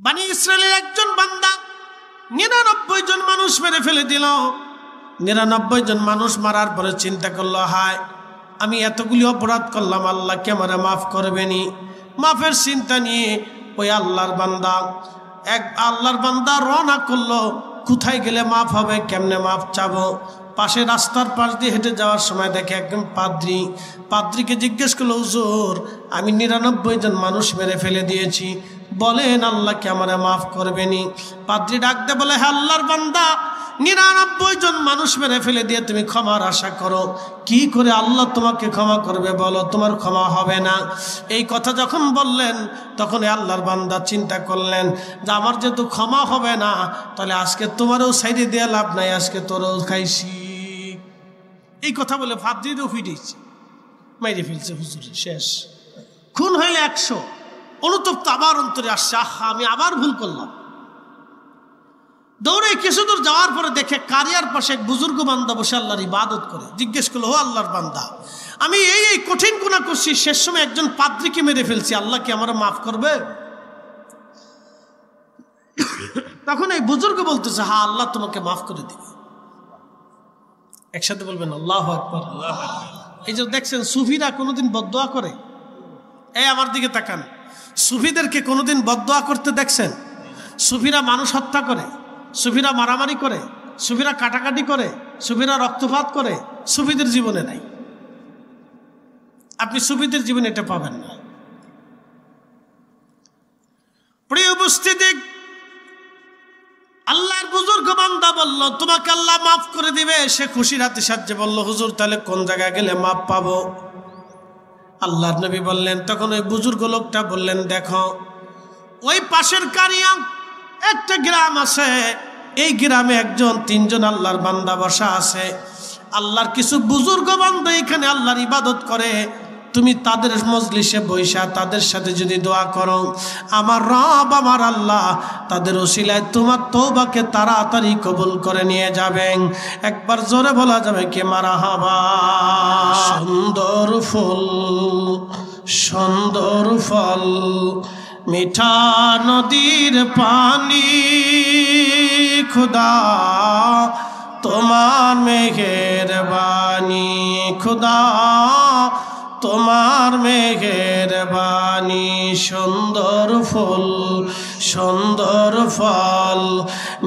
বানি ইসরায়েলের একজন বান্দা 99 জন মানুষ মেরে ফেলে দিল। 99 জন মানুষ মারার পরে চিন্তা করলো, হায় আমি এতগুলি অপরাধ করলাম, আল্লাহ কি আমারে মাফ করবেনি? মাফের চিন্তা নিয়ে ওই আল্লাহর বান্দা রওনা করলো। কোথায় গেলে মাফ হবে, কেমনে মাফ চাবো? পাশে রাস্তার পাশ দিয়ে হেঁটে যাওয়ার সময় দেখে একজন পাদ্রীকে জিজ্ঞেস করলো, হুজুর আমি 99 জন মানুষ মেরে ফেলে দিয়েছি, বলেন আল্লাহ কি আমারে মাফ করবেনি? পাদ্রী ডাকতে বলে, হ্যাঁ আল্লাহর বান্দা, 99 জন মানুষ মেরে ফেলে দিয়ে তুমি ক্ষমার আশা করো, কি করে আল্লাহ তোমাকে ক্ষমা করবে বলো? তোমার ক্ষমা হবে না। এই কথা যখন বললেন তখন আল্লাহর বান্দা চিন্তা করলেন যে আমার যেহেতু ক্ষমা হবে না, তাহলে আজকে তোমারও সাইডে দেওয়া লাভ নাই, আজকে তোরও খাইছি। এই কথা বলে পাদ্রীরও ফিরেছে, মেরে ফেলছে হুজুর, শেষ। খুন হইলে 100, অনুতপ্ত আবার অন্তরে আসছে, আহা আমি আবার ভুল করলাম। দৌড়ে কিছু দূর যাওয়ার পরে দেখে কারিয়ার পাশে এক বুজুর্গ বান্দা বসে আল্লাহর ইবাদত করে। জিজ্ঞেস করলো, ও আল্লাহর বান্দা, আমি এই কঠিন গুনাহ করছি, শেষ সময় একজন পাদ্রীকে মেরে ফেলছি, আল্লাহ কি আমার মাফ করবে? তখন এই বুজুর্গ বলতেছে, হ্যাঁ আল্লাহ তোমাকে মাফ করে দিবে। একসাথে বলবেন আল্লাহু আকবার। এই যে দেখছেন সুফিরা কোনোদিন বদদোয়া করে? এই আমার দিকে তাকান, সুফিদেরকে কোনোদিন বদদোয়া করতে দেখছেন? সুফিরা মানুষ হত্যা করে, সুফিরা মারামারি করে, সুফিরা কাটাকাটি করে, সুফিরা রক্তপাত করে, সুফিদের জীবনে নাই। আপনি সুফিদের জীবনে এটা পাবেন না। প্রিয় উপস্থিতি, আল্লাহর বুজুর্গ বান্দা বলল, তোমাকে আল্লাহ মাফ করে দিবে। সে খুশির হাতে সাহায্যে বলল, হুজুর তাহলে কোন জায়গায় গেলে মাফ পাবো? আল্লাহর নবী বললেন, তখন ওই বুজুর্গ লোকটা বললেন, দেখো ওই পাশের কারিয়া একটা গ্রাম আছে, এই গ্রামে 1-3 আল্লাহর বান্দা বসা আছে। আল্লাহর কিছু বুজুর্গ বান্দা এখানে আল্লাহর ইবাদত করে। তুমি তাদের মজলিসে বৈশা তাদের সাথে যদি দোয়া করো, আমার রব আমার আল্লাহ তাদের ওসিলায় তোমার তওবাকে তাড়াতাড়ি কবুল করে নিয়ে যাবেন। একবার জোরে বলা যাবে কি মারহাবা? সুন্দর ফুল সুন্দর ফল, মিঠা নদীর পানি, খুদা তোমার মেহেরবানি, খুদা তোমার মেহেরবানি। সুন্দর ফুল সুন্দর ফল,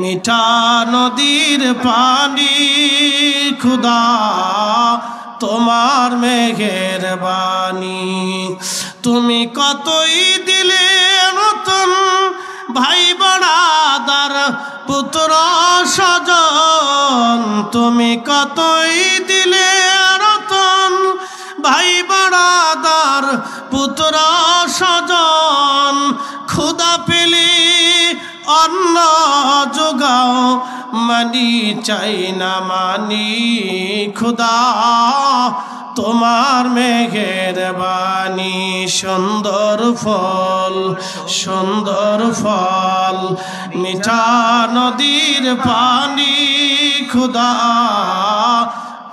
মিঠা নদীর পানি, খুদা তোমার মেহেরবানি। তুমি কতই দিলে নতুন ভাই বড়াদার পুত্র স্বজন, তুমি কতই দিলে নতুন ভাই বড়াদার পুত্র স্বজন। খুদা পেলি অন্ন যোগাও, মানি চাই না মানি, খুদা তোমার মেহেরবানি। সুন্দর ফল সুন্দর ফল, মিঠা নদীর পানি, খুদা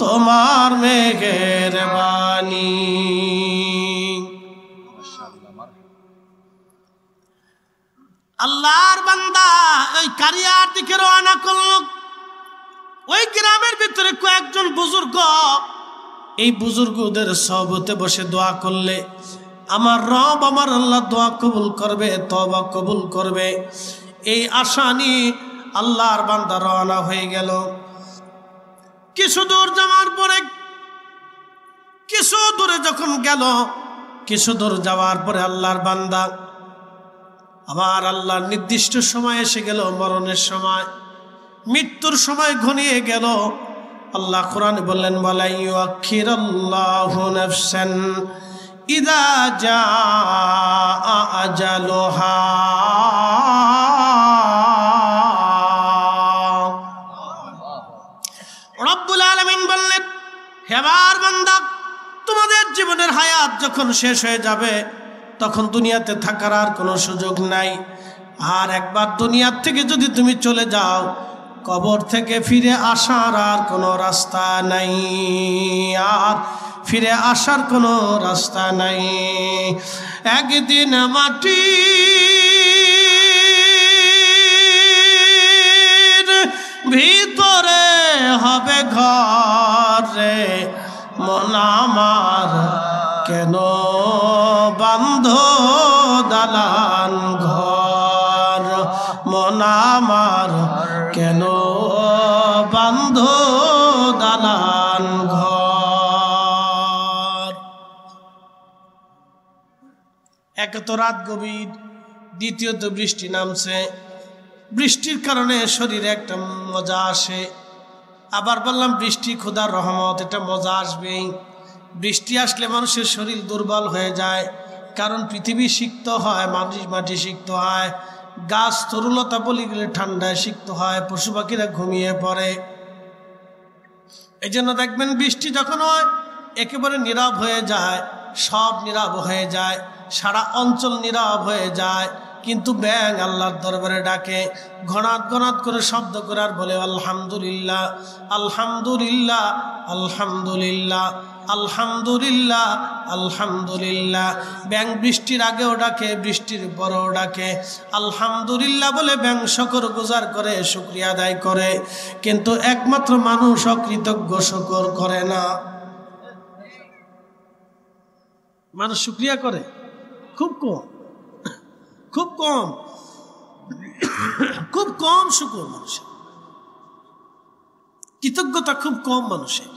তোমার মেহেরবানি। আল্লাহর বান্দা ওই কারিয়ার দিকে রওনা করল। ওই গ্রামের ভিতরে কয়েকজন বুজুর্গ, এই বুজুর্গদের সহবতে বসে দোয়া করলে আমার রব আমার আল্লাহ দোয়া কবুল করবে, তওবা কবুল করবে, এই আশা নিয়ে আল্লাহর বান্দা রওনা হয়ে গেল। কিছু দূর যাওয়ার পরে, কিছু দূরে যখন গেল, কিছু দূর যাওয়ার পরে আল্লাহর বান্দা আমার আল্লাহর নির্দিষ্ট সময় এসে গেল, মরণের সময়, মৃত্যুর সময় ঘনিয়ে গেল। আল্লাহ কোরআনে বললেন, ওয়ালা ইউআখিরুল্লাহু নাফসান ইযা জাআ আজালুহা। রব্বুল আলামিন বললেন, হে আমার বান্দা, তোমাদের জীবনের হায়াত যখন শেষ হয়ে যাবে তখন দুনিয়াতে থাকার আর কোনো সুযোগ নাই। আর একবার দুনিয়ার থেকে যদি তুমি চলে যাও, কবর থেকে ফিরে আসার আর কোনো রাস্তা নাই, আর ফিরে আসার কোনো রাস্তা নাই। একদিন মাটি মন আমার কেন বান্ধ দালান ঘর। এক তো রাত গভীর, দ্বিতীয়ত বৃষ্টি নামছে, বৃষ্টির কারণে শরীরে একটা মজা আসে। আবার বললাম বৃষ্টি খোদার রহমত, এটা মজা আসবেই। বৃষ্টি আসলে মানুষের শরীর দুর্বল হয়ে যায়, কারণ পৃথিবী সিক্ত হয়, মানুষ মাটি সিক্ত হয়, গাছ তরুলতা বলি গেলে ঠান্ডায় সিক্ত হয়, পশু পাখিরা ঘুমিয়ে পড়ে। এই জন্য দেখবেন বৃষ্টি যখন হয় একেবারে নীরব হয়ে যায়, সব নীরব হয়ে যায়, সারা অঞ্চল নীরব হয়ে যায়। কিন্তু ব্যাঙ আল্লাহর দরবারে ডাকে, ঘনাত ঘনাত করে শব্দ করে আর বলে আলহামদুলিল্লাহ আলহামদুলিল্লাহ আলহামদুলিল্লাহ আলহামদুলিল্লাহ আলহামদুলিল্লাহ। ব্যাঙ বৃষ্টির আগেও ডাকে, বৃষ্টির পরেও ডাকে। আলহামদুলিল্লাহ বলে ব্যাঙ শকর গুজার করে, শুকরিয়া আদায় করে। কিন্তু একমাত্র মানুষ অকৃতজ্ঞ, শুকর করে না। মানুষ শুকরিয়া করে খুব কম, খুব কম, খুব কম শুকর মানুষের। কৃতজ্ঞতা খুব কম মানুষের,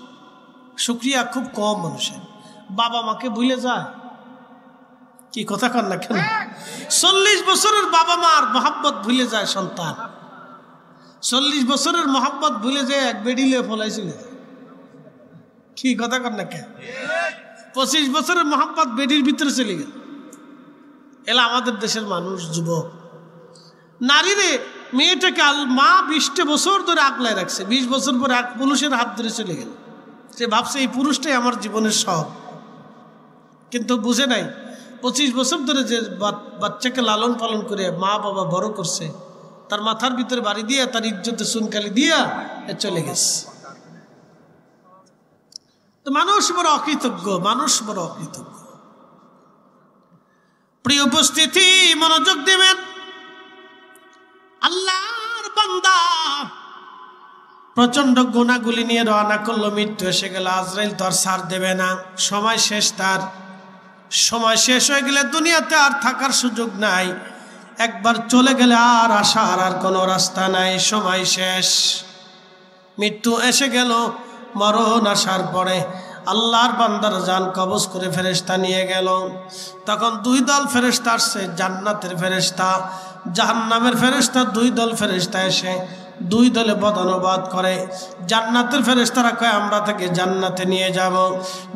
শুকরিয়া খুব কম মানুষের। বাবা মাকে ভুলে যায়, কি কথা কর না কেন? 40 বছরের বাবা মার মোহাব্বত ভুলে যায় সন্তান। 40 বছরের মোহাব্বত ভুলে যায় এক বেডিলে ফলাইছিল, কি কথা কর না কেন? 25 বছরের মোহাব্বত বেডির ভিতরে চলে গেল। এলা আমাদের দেশের মানুষ, যুবক নারীরে, মেয়েটাকে মা 20টা বছর ধরে আগলায় রাখছে, 20 বছর পরে এক পুরুষের হাত ধরে চলে গেল। সে ভাবছে এই পুরুষটাই আমার জীবনের সব, কিন্তু বুঝে নাই 25 বছর ধরে যে বাচ্চাকে লালন পালন করে মা বাবা বড় করছে, তার মাথার ভিতরে বাড়ি দিয়া, তার ইজ্জতে সুনকালি দিয়া চলে গেছে। তো মানুষ বড় অকৃতজ্ঞ, মানুষ বড় অকৃতজ্ঞ। প্রিয় উপস্থিতি, মনোযোগ দেবেন। আল্লাহর বান্দা প্রচন্ড গুনাহগুলি নিয়ে রওনা করলো, মৃত্যু এসে গেল। আজরাইল তো আর ছাড় দেবে না, সময় শেষ। তার সময় শেষ হয়ে গেলে দুনিয়াতে আর থাকার সুযোগ নাই। একবার চলে গেলে আর আসার আর কোনো রাস্তা নাই, সময় শেষ। মৃত্যু এসে গেল, মরণ আসার পরে আল্লাহর বান্দার জান কবজ করে ফেরেশতা নিয়ে গেল। তখন 2 দল ফেরেশতা আসছে, জান্নাতের ফেরেশতা, জাহান্নামের ফেরেশতা। 2 দল ফেরেশতা এসে 2 দলে বদানুবাদ করে। জান্নাতের ফেরেশতারা কয় আমরা তাকে জান্নাতে নিয়ে যাব,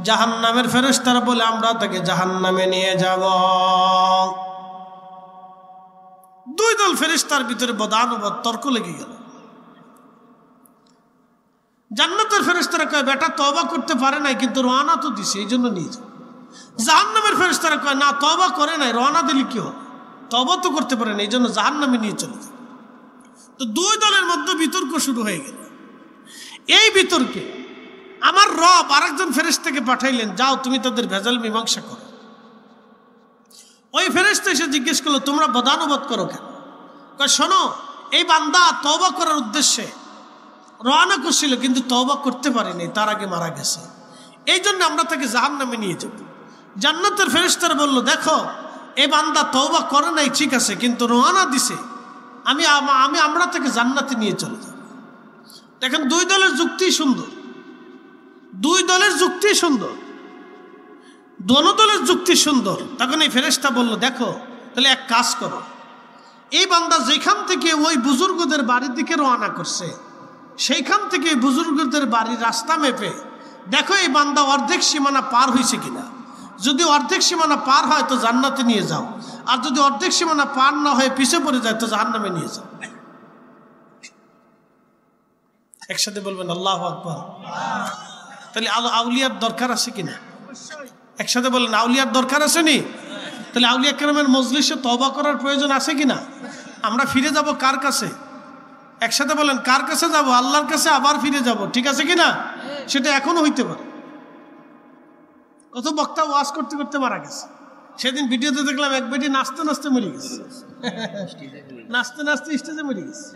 জাহান্নামের ফেরেশতারা বলে আমরা তাকে জাহান্নামে নিয়ে যাব। 2 দল ফেরেশতার ভিতরে বদানুবাদ, তর্ক লেগে গেল। জান্নাতের ফেরেশতারা কয় বেটা তওবা করতে পারে নাই, কিন্তু রওনা তো দিছে, এই জন্য নিয়ে যাও। জাহান্নামের ফেরেশতারা কয় না, তওবা করে নাই, রওনা দিলে কি হবে, তওবা তো করতে পারে না, এই জন্য জাহান্নামে নিয়ে চলে যাও। তো 2 দলের মধ্যে বিতর্ক শুরু হয়ে গেল। এই বিতর্কে আমার রব আরেকজন ফেরেশতাকে পাঠাইলেন, যাও তুমি তাদের ভেজাল মীমাংসা করো। ওই ফেরেশতা এসে জিজ্ঞেস করলো তোমরা বদানুবাদ করো কেন? কয় শোনো, এই বান্দা তওবা করার উদ্দেশ্যে রওনা করছিল, কিন্তু তওবা করতে পারেনি, তার আগে মারা গেছে, এই জন্য আমরা তাকে জাহান্নামে নিয়ে যাব। জান্নাতের ফেরেশতারা বলল দেখো, এই বান্দা তওবা করে নাই ঠিক আছে, কিন্তু রওনা দিছে, আমরা তাকে জান্নাতে নিয়ে চলে যাব। দেখেন 2 দলের যুক্তি সুন্দর, 2 দলের যুক্তি সুন্দর, দোনো দলের যুক্তি সুন্দর। তখন এই ফেরেশতা বলল দেখো তাহলে এক কাজ করো, এই বান্দা যেখান থেকে ওই বুজুর্গদের বাড়ির দিকে রওনা করছে, সেইখান থেকে বুজুর্গদের বাড়ির রাস্তা মেপে দেখো এই বান্দা অর্ধেক সীমানা পার হয়েছে কিনা। যদি অর্ধেক সীমানা পার হয় তো জান্নাতে নিয়ে যাও, আর যদি অর্ধেক সীমানা পার না হয়ে পিছে পড়ে যায় তো জাহান্নামে নিয়ে যাও। একসাথে বলবেন আল্লাহু আকবার। তাহলে আউলিয়ার দরকার আছে কিনা? একসাথে বলেন আউলিয়ার দরকার আছে নি? তাহলে আউলিয়া কেরামের মজলিসে তওবা করার প্রয়োজন আছে কিনা? আমরা ফিরে যাব কার কাছে? একসাথে বলেন কার কাছে যাব? আল্লাহর কাছে আবার ফিরে যাব, ঠিক আছে কিনা? সেটা এখনো হইতে পারে। কত বক্তা ওয়াজ করতে করতে মারা গেছে। সেদিন ভিডিওতে দেখলাম এক বেটি নাচতে নাচতে মরে গেছে, নাচতে নাচতে স্টেজে মরে গেছে।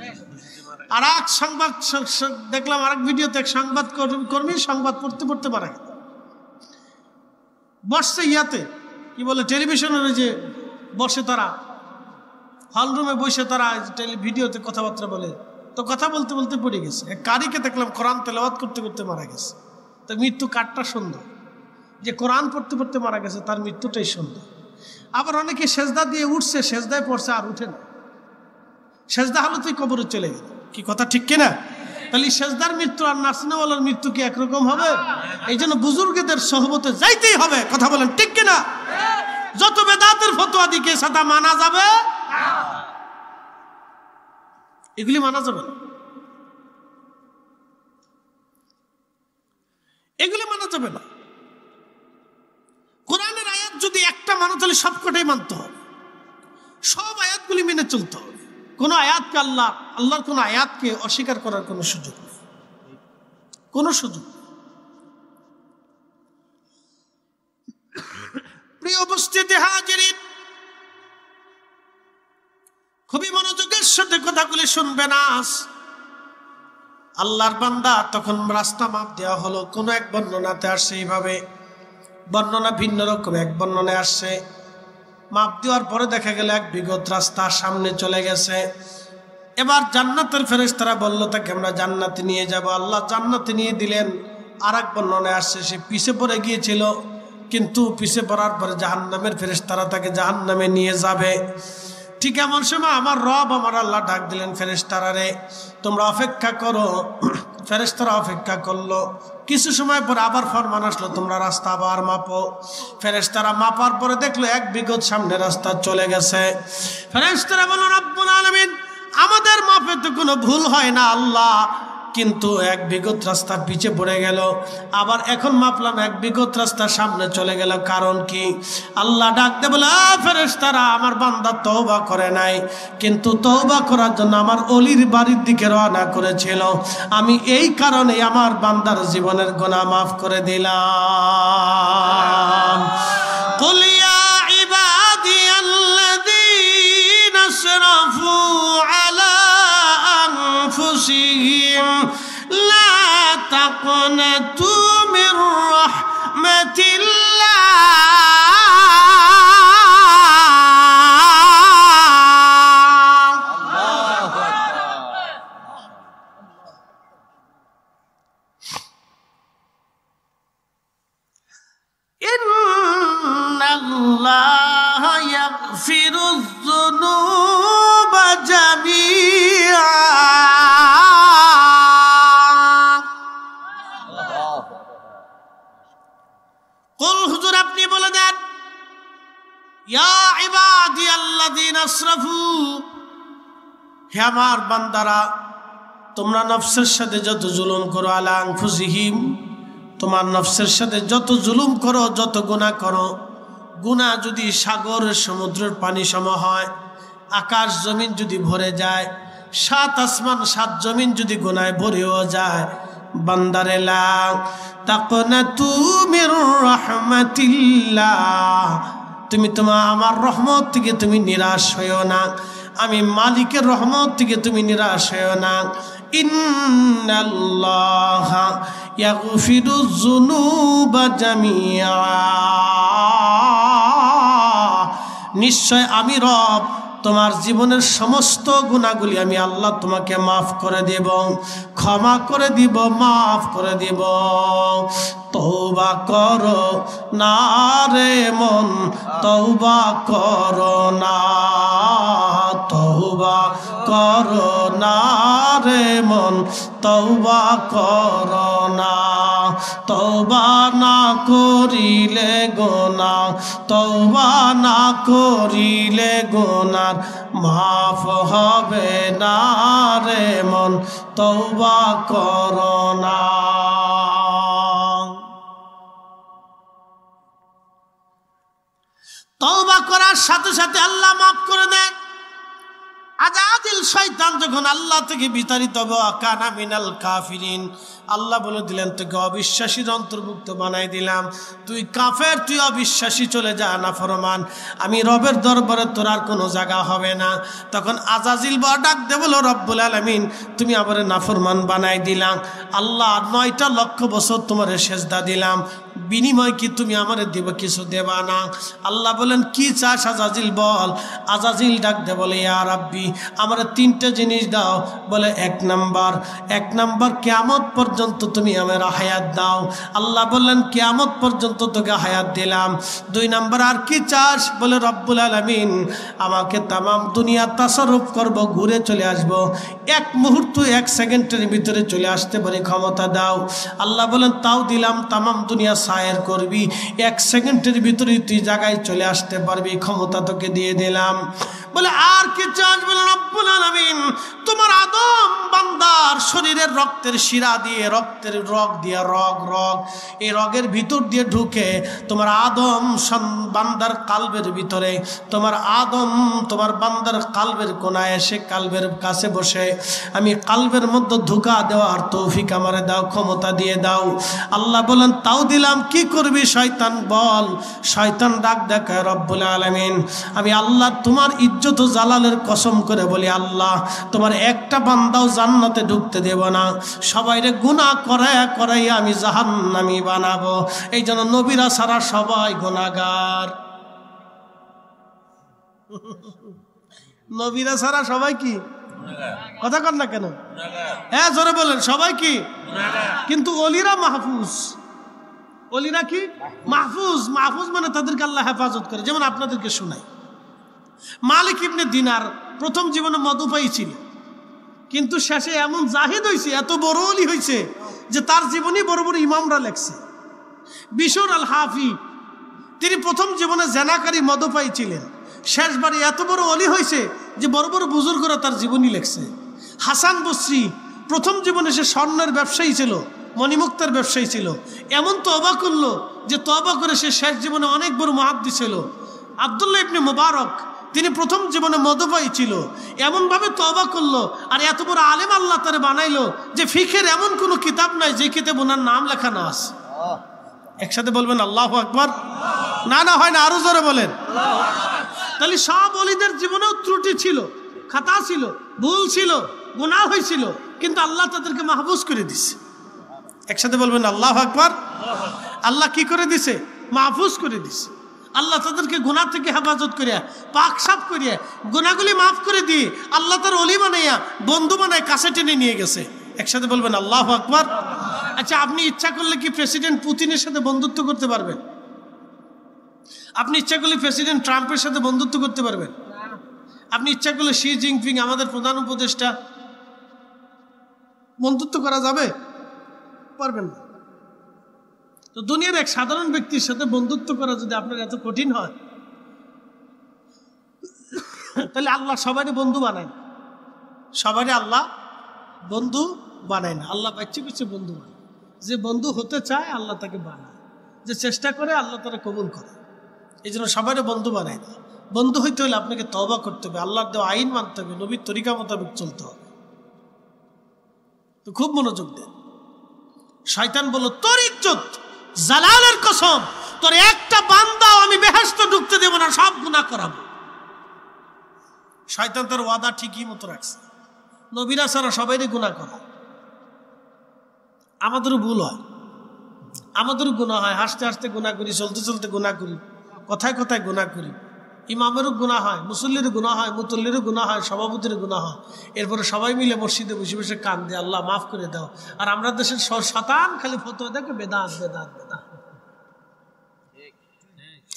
আর এক সংবাদ দেখলাম, আরেক ভিডিওতে এক সংবাদ কর্মী সংবাদ পড়তে পড়তে মারা গেছে। বসছে ইয়াতে কি বলে টেলিভিশনের যে বসে তারা হল রুমে বসে তারা ভিডিওতে কথাবার্তা বলে, তো কথা বলতে বলতে পড়ে গেছে। এক কারিকে দেখলাম কোরআন তেলাওয়াত করতে করতে মারা গেছে। তো মৃত্যু কাঠটা সুন্দর, যে কোরআন পড়তে পড়তে মারা গেছে তার মৃত্যুটাই সুন্দর। আবার অনেকে সেজদা দিয়ে উঠছে, সেজদায় পড়ছে আর উঠে না, সেজদা হালতেই কবরে চলে গেল। কি কথা ঠিক কিনা? তাহলে সেজদার মৃত্যু আর নাসনেওয়ালার মৃত্যু কি একরকম হবে? এই জন্য বুজুর্গদের সহবতে যাইতেই হবে। কথা বলেন ঠিক কিনা? যত বেদাতের ফতোয়া দিকে সেটা মানা যাবে, এগুলি মানা যাবে না, এগুলি মানা যাবে না। কোরআনের আয়াত যদি একটা মানো তাহলে সবকটাই মানতে হবে, সব আয়াতগুলি মেনে চলতে হবে। কোন আয়াতকে আল্লাহর কোন আয়াতকে অস্বীকার করার কোনো সুযোগ নেই, কোনো সুযোগ। প্রিয় উপস্থিতি হাজিরিন, খুবই মনোযোগের সাথে কথাগুলি শুনবেন। আজ আল্লাহর বান্দা তখন রাস্তা মাপ দেওয়া হলো। কোন এক বর্ণনাতে আসছে এইভাবে, বর্ণনা ভিন্ন রকম, এক বর্ণনায় আসছে মাপ দেওয়ার পরে দেখা গেল এক বিগত রাস্তা সামনে চলে গেছে। এবার জান্নাতের ফেরেশতারা বলল তাকে আমরা জান্নাতে নিয়ে যাব। আল্লাহ জান্নাতে নিয়ে দিলেন। আর এক বর্ণনায় আসছে সে পিছে পড়ে গিয়েছিল, কিন্তু পিছে পড়ার পরে জাহান্নামের ফেরেশতারা তাকে জাহান্নামে নিয়ে যাবে। ঠিক এমন সময় আমার রব আমার আল্লাহ ডাক দিলেন, ফেরেশতারা রে তোমরা অপেক্ষা করো। ফেরেশতারা অপেক্ষা করলো। কিছু সময় পরে আবার ফরমান আসলো তোমরা রাস্তা আবার মাপো। ফেরেশতারা মাপার পরে দেখলো এক বিগত সামনে রাস্তা চলে গেছে। ফেরেশতারা বলল রব্বুল আলামিন আমাদের মাপে তো কোনো ভুল হয় না আল্লাহ, কিন্তু এক বিগত রাস্তা পিছে পড়ে গেল। আবার এখন মাপলাম এক বিগত রাস্তা সামনে চলে গেল, কারণ কি? আল্লাহ ডাকতে বলে ফেরেশতারা আমার বান্দা তওবা করে নাই, কিন্তু তওবা করার জন্য আমার অলির বাড়ির দিকে রওনা করেছিল। আমি এই কারণে আমার বান্দার জীবনের গুনাহ মাফ করে দিলাম। কুল ইয়া ইবাদিয়াল্লাযীনা আসরাফু আলা আনফুসিহিম লা তাকনাতু মির রাহমাতিল্লাহ ইন্নাল্লাহা ইয়াগফিরুয যুনুবা জামিআ। কুল হুজুর আপনি বলে দেন ইয়া ইবাদিয়াল্লাযীনা আসরাফু, হে আমার বান্দারা তোমরা নফসের সাথে যত জুলুম করো, আলা আনফুসিহিম তোমার নফসের সাথে যত জুলুম করো, যত গুনাহ করো, গুনাহ যদি সাগরের সমুদ্রের পানি সম হয়, আকাশ জমিন যদি ভরে যায়, 7 আসমান 7 জমিন যদি গুনায় ভরেও যায়, বান্দারে লা তাকনাতু মির রাহমাতিল্লাহ, তুমি আমার রহমত থেকে তুমি নিরাশ হইও না, আমি মালিকের রহমত থেকে তুমি নিরাশ হইও না। ইন্নাল্লাহা ইয়াগফিরুয যুনুবা জামিআ, নিশ্চয় আমি রব তোমার জীবনের সমস্ত গুনাহগুলি আমি আল্লাহ তোমাকে মাফ করে দেব, ক্ষমা করে দিব, মাফ করে দেব। তওবা করো না রে মন, তওবা করো না, তওবা করো না রে মন, তওবা করো না। তওবা না করিলে গুনাহ, তওবা না করিলে গুনাহ মাফ হবে না রে মন, তওবা করো না। তওবা করার সাথে সাথে আল্লাহ মাফ করে দেন। আজাদিল শয়তান যখন আল্লাহ থেকে বিতাড়িত হবে, কানা মিনাল কাফিরিন, আল্লাহ বলে দিলেন তোকে অবিশ্বাসীর অন্তর্ভুক্ত বানাই দিলাম, তুই কাফের, তুই অবিশ্বাসী, চলে যা নাফরমান, আমি রবের দরবারে তোর আর কোনো জায়গা হবে না। তখন আজাজিল বা ডাক দে বলো রব্বুল আলামিন তুমি আবার নাফরমান বানাই দিলাম, আল্লাহ 9 লক্ষ বছর তোমার সেজদা দিলাম, বিনিময় কি তুমি আমারে দেব, কিছু দেবা না? আল্লাহ বলেন কি চাস আজাজিল বল। আজাজিল ডাক দে বলে ইয়া রাব্বি আমারে 3টা জিনিস দাও। বলে এক নাম্বার কিয়ামত পর্যন্ত তুমি আমার হায়াত দাও। আল্লাহ বললেন কিয়ামত পর্যন্ত তোকে হায়াত দিলাম। 2 নাম্বার আর কি চাস? বলে রব্বুল আলামিন আমাকে তামাম দুনিয়া তাসাররুফ করব, ঘুরে চলে আসব, 1 মুহূর্ত 1 সেকেন্ডের ভিতরে চলে আসতে পারি, ক্ষমতা দাও। আল্লাহ বলেন তাও দিলাম, তামাম দুনিয়া সায়ের করবি, 1 সেকেন্ডের ভিতরে তুই জায়গায় চলে আসতে পারবি, ক্ষমতা তোকে দিয়ে দিলাম। বলে আর কি চাস? বলে রব্বুল আলামিন তোমার আদম বান্দার শরীরের রক্তের শিরা দিয়ে, রক্তের রগ দিয়ে, রগ এই রগের ভিতর দিয়ে ঢুকে তোমার আদম বান্দার কালবের ভিতরে, তোমার আদম তোমার বান্দার কালবের কোনায় এসে কালবের কাছে বসে আমি কালবের মধ্যে ঢুকা দেওয়ার তৌফিক আমারে দাও, ক্ষমতা দিয়ে দাও। আল্লাহ বলেন তাও দিলাম, কি করবি? শয়তান বল। শয়তান ডাক দেখায় রব্বুল আলামিন আমি আল্লাহ তোমার ইজ্জত ও জালালের কসম করে বলি আল্লাহ তোমার একটা বান্দাও জান্নাতে ঢুকতে দেব না, সবাইরে গুনাহ করাইয়া আমি জাহান্নামী বানাবো। এই জন্য নবীরা ছাড়া সবাই গুনাহগার। নবীরা ছাড়া সবাই কি? কথা কর না কেন? হ্যাঁ জোরে বলেন, সবাই কি? কিন্তু ওলিরা মাহফুজ। ওলিরা কি? মাহফুজ। মাহফুজ মানে তাদেরকে আল্লাহ হেফাজত করে। যেমন আপনাদেরকে শোনাই, মালিক ইবনে দিনার প্রথম জীবনে মদুপায়ী ছিল, কিন্তু শেষে এমন জাহিদ হয়েছে, এত বড় ওলি হয়েছে যে তার জীবনী বড় বড় ইমামরা লেখছে। বিশর আল হাফি তিনি প্রথম জীবনে জেনাকারী মদুপায়ী ছিলেন, শেষবারে এত বড় ওলি হয়েছে যে বড় বড় বুজুর্গরা তার জীবনী লেখছে। হাসান বসরি প্রথম জীবনে সে স্বর্ণের ব্যবসায়ী ছিল, মণিমুক্তার ব্যবসায়ী ছিল, এমন তওবা করলো যে তওবা করে সে শেষ জীবনে অনেক বড় মুহাদ্দিস ছিল। আব্দুল্লাহ ইবনে মুবারক তিনি প্রথম জীবনে মদুপায়ী ছিল, এমনভাবে তওবা করলো আর এত বড় আলেম আল্লাহ তারে বানাইলো যে ফিকের এমন কোনো কিতাব নাই যে কিতাবে ওনার নাম লেখা না আছে। একসাথে বলবেন আল্লাহু আকবার। না হয় না, আরো জোরে বলেন। তাহলে সব ওলিদের জীবনেও ত্রুটি ছিল, খাতা ছিল, ভুল ছিল, গুনাহ হয়েছিল, কিন্তু আল্লাহ তাদেরকে মাহফুজ করে দিছে। একসাথে বলবেন আল্লাহু আকবার। আল্লাহ কি করে দিছে? মাহফুজ করে দিছে। আল্লাহ তাদেরকে গুনাহ থেকে হেফাজত করিয়া, পাক সাফ করিয়া, গুনাহগুলি মাফ করে দিয়ে আল্লাহ তার ওলি বানাইয়া, বন্ধু বানায় কাছে টেনে নিয়ে গেছে। একসাথে বলবেন আল্লাহু আকবার। আচ্ছা, আপনি ইচ্ছা করলে কি প্রেসিডেন্ট পুতিনের সাথে বন্ধুত্ব করতে পারবেন? আপনি ইচ্ছা করলে প্রেসিডেন্ট ট্রাম্পের সাথে বন্ধুত্ব করতে পারবেন? আপনি ইচ্ছা করলে শি জিনপিং আমাদের প্রধান উপদেষ্টা বন্ধুত্ব করা যাবে? পারবেন না। তো দুনিয়ার এক সাধারণ ব্যক্তির সাথে বন্ধুত্ব করা যদি আপনার এত কঠিন হয়, তাহলে আল্লাহ সবারই বন্ধু বানায় না। সবারই আল্লাহ বন্ধু বানায় না, আল্লাহ বাচ্চা কিছু বন্ধু বানায়। যে বন্ধু হতে চায় আল্লাহ তাকে বানায়, যে চেষ্টা করে আল্লাহ তারা কবুল করে। এই জন্য সবারই বন্ধু বানায় না। বন্ধু হইতে হলে আপনাকে তওবা করতে হবে, আল্লাহর দেওয়া আইন মানতে হবে, নবীর তরিকা মোতাবেক চলতে হবে। তো খুব মনোযোগ দেন। শয়তান বলল তোর ইজ্জত জালালের কসম, তোর একটা বান্দাও আমি বেহেশতে ঢুকতে দেব না, সব গুনাহ করাবো। শয়তান তার ওয়াদা ঠিকই মতো রাখছে। নবীরা ছাড়া সবাইরই গুনাহ করা। আমাদেরও ভুল হয়, আমাদেরও গুনাহ হয়, হাসতে হাসতে গুনাহ করি, চলতে চলতে গুনাহ করি, কথায় কথায় গুনাহ করি। ইমামেরও গুনাহ হয়, মুসল্লিরও গুনাহ হয়, মুতল্লিরও গুনাহ হয়, সভাপতিরও গুনাহ হয়। এরপরে সবাই মিলে মসজিদে বসে বসে কান দিয়ে আল্লাহ মাফ করে দাও। আর আমরা দেশের শতান খালি ফতোয়া দেখে বেদাত বেদাত বেদাত।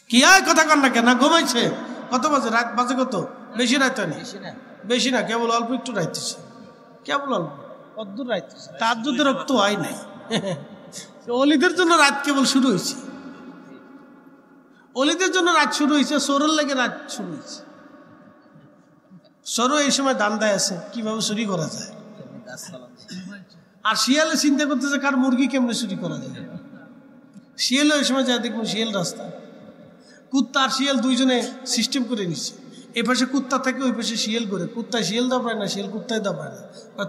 কি হয় কথা কন না কেন? ঘুমাইছে কত বাজে? রাত বাজে কত? বেশি রাত হয় না, বেশি না, কেবল অল্প একটু রাইতেছে, কেবল অল্প অদ্দূর রাইতেছে। তাহাজ্জুদের রক্ত হয় নাই। ওলিদের জন্য রাত কেবল শুরু হয়েছে, ওলিদের জন্য রাত শুরু হয়েছে, চোরের লেগে রাত শুরু হয়েছে। চোরও এই সময় দান্দায় আছে কিভাবে চুরি করা যায়, আর শিয়ালে চিন্তা করতেছে কার মুরগি কেমনে চুরি করা যায়। শিয়ালও এই সময় যায় দেখবো শিয়াল রাস্তা, কুত্তা আর শিয়াল দুইজনে সিস্টেম করে নিচ্ছে। এই পাশে কুত্তা থাকে, ওই পাশে শিয়াল করে। কুত্তায় শিয়াল দাবায় না, শিয়াল কুত্তায় দাবায় না।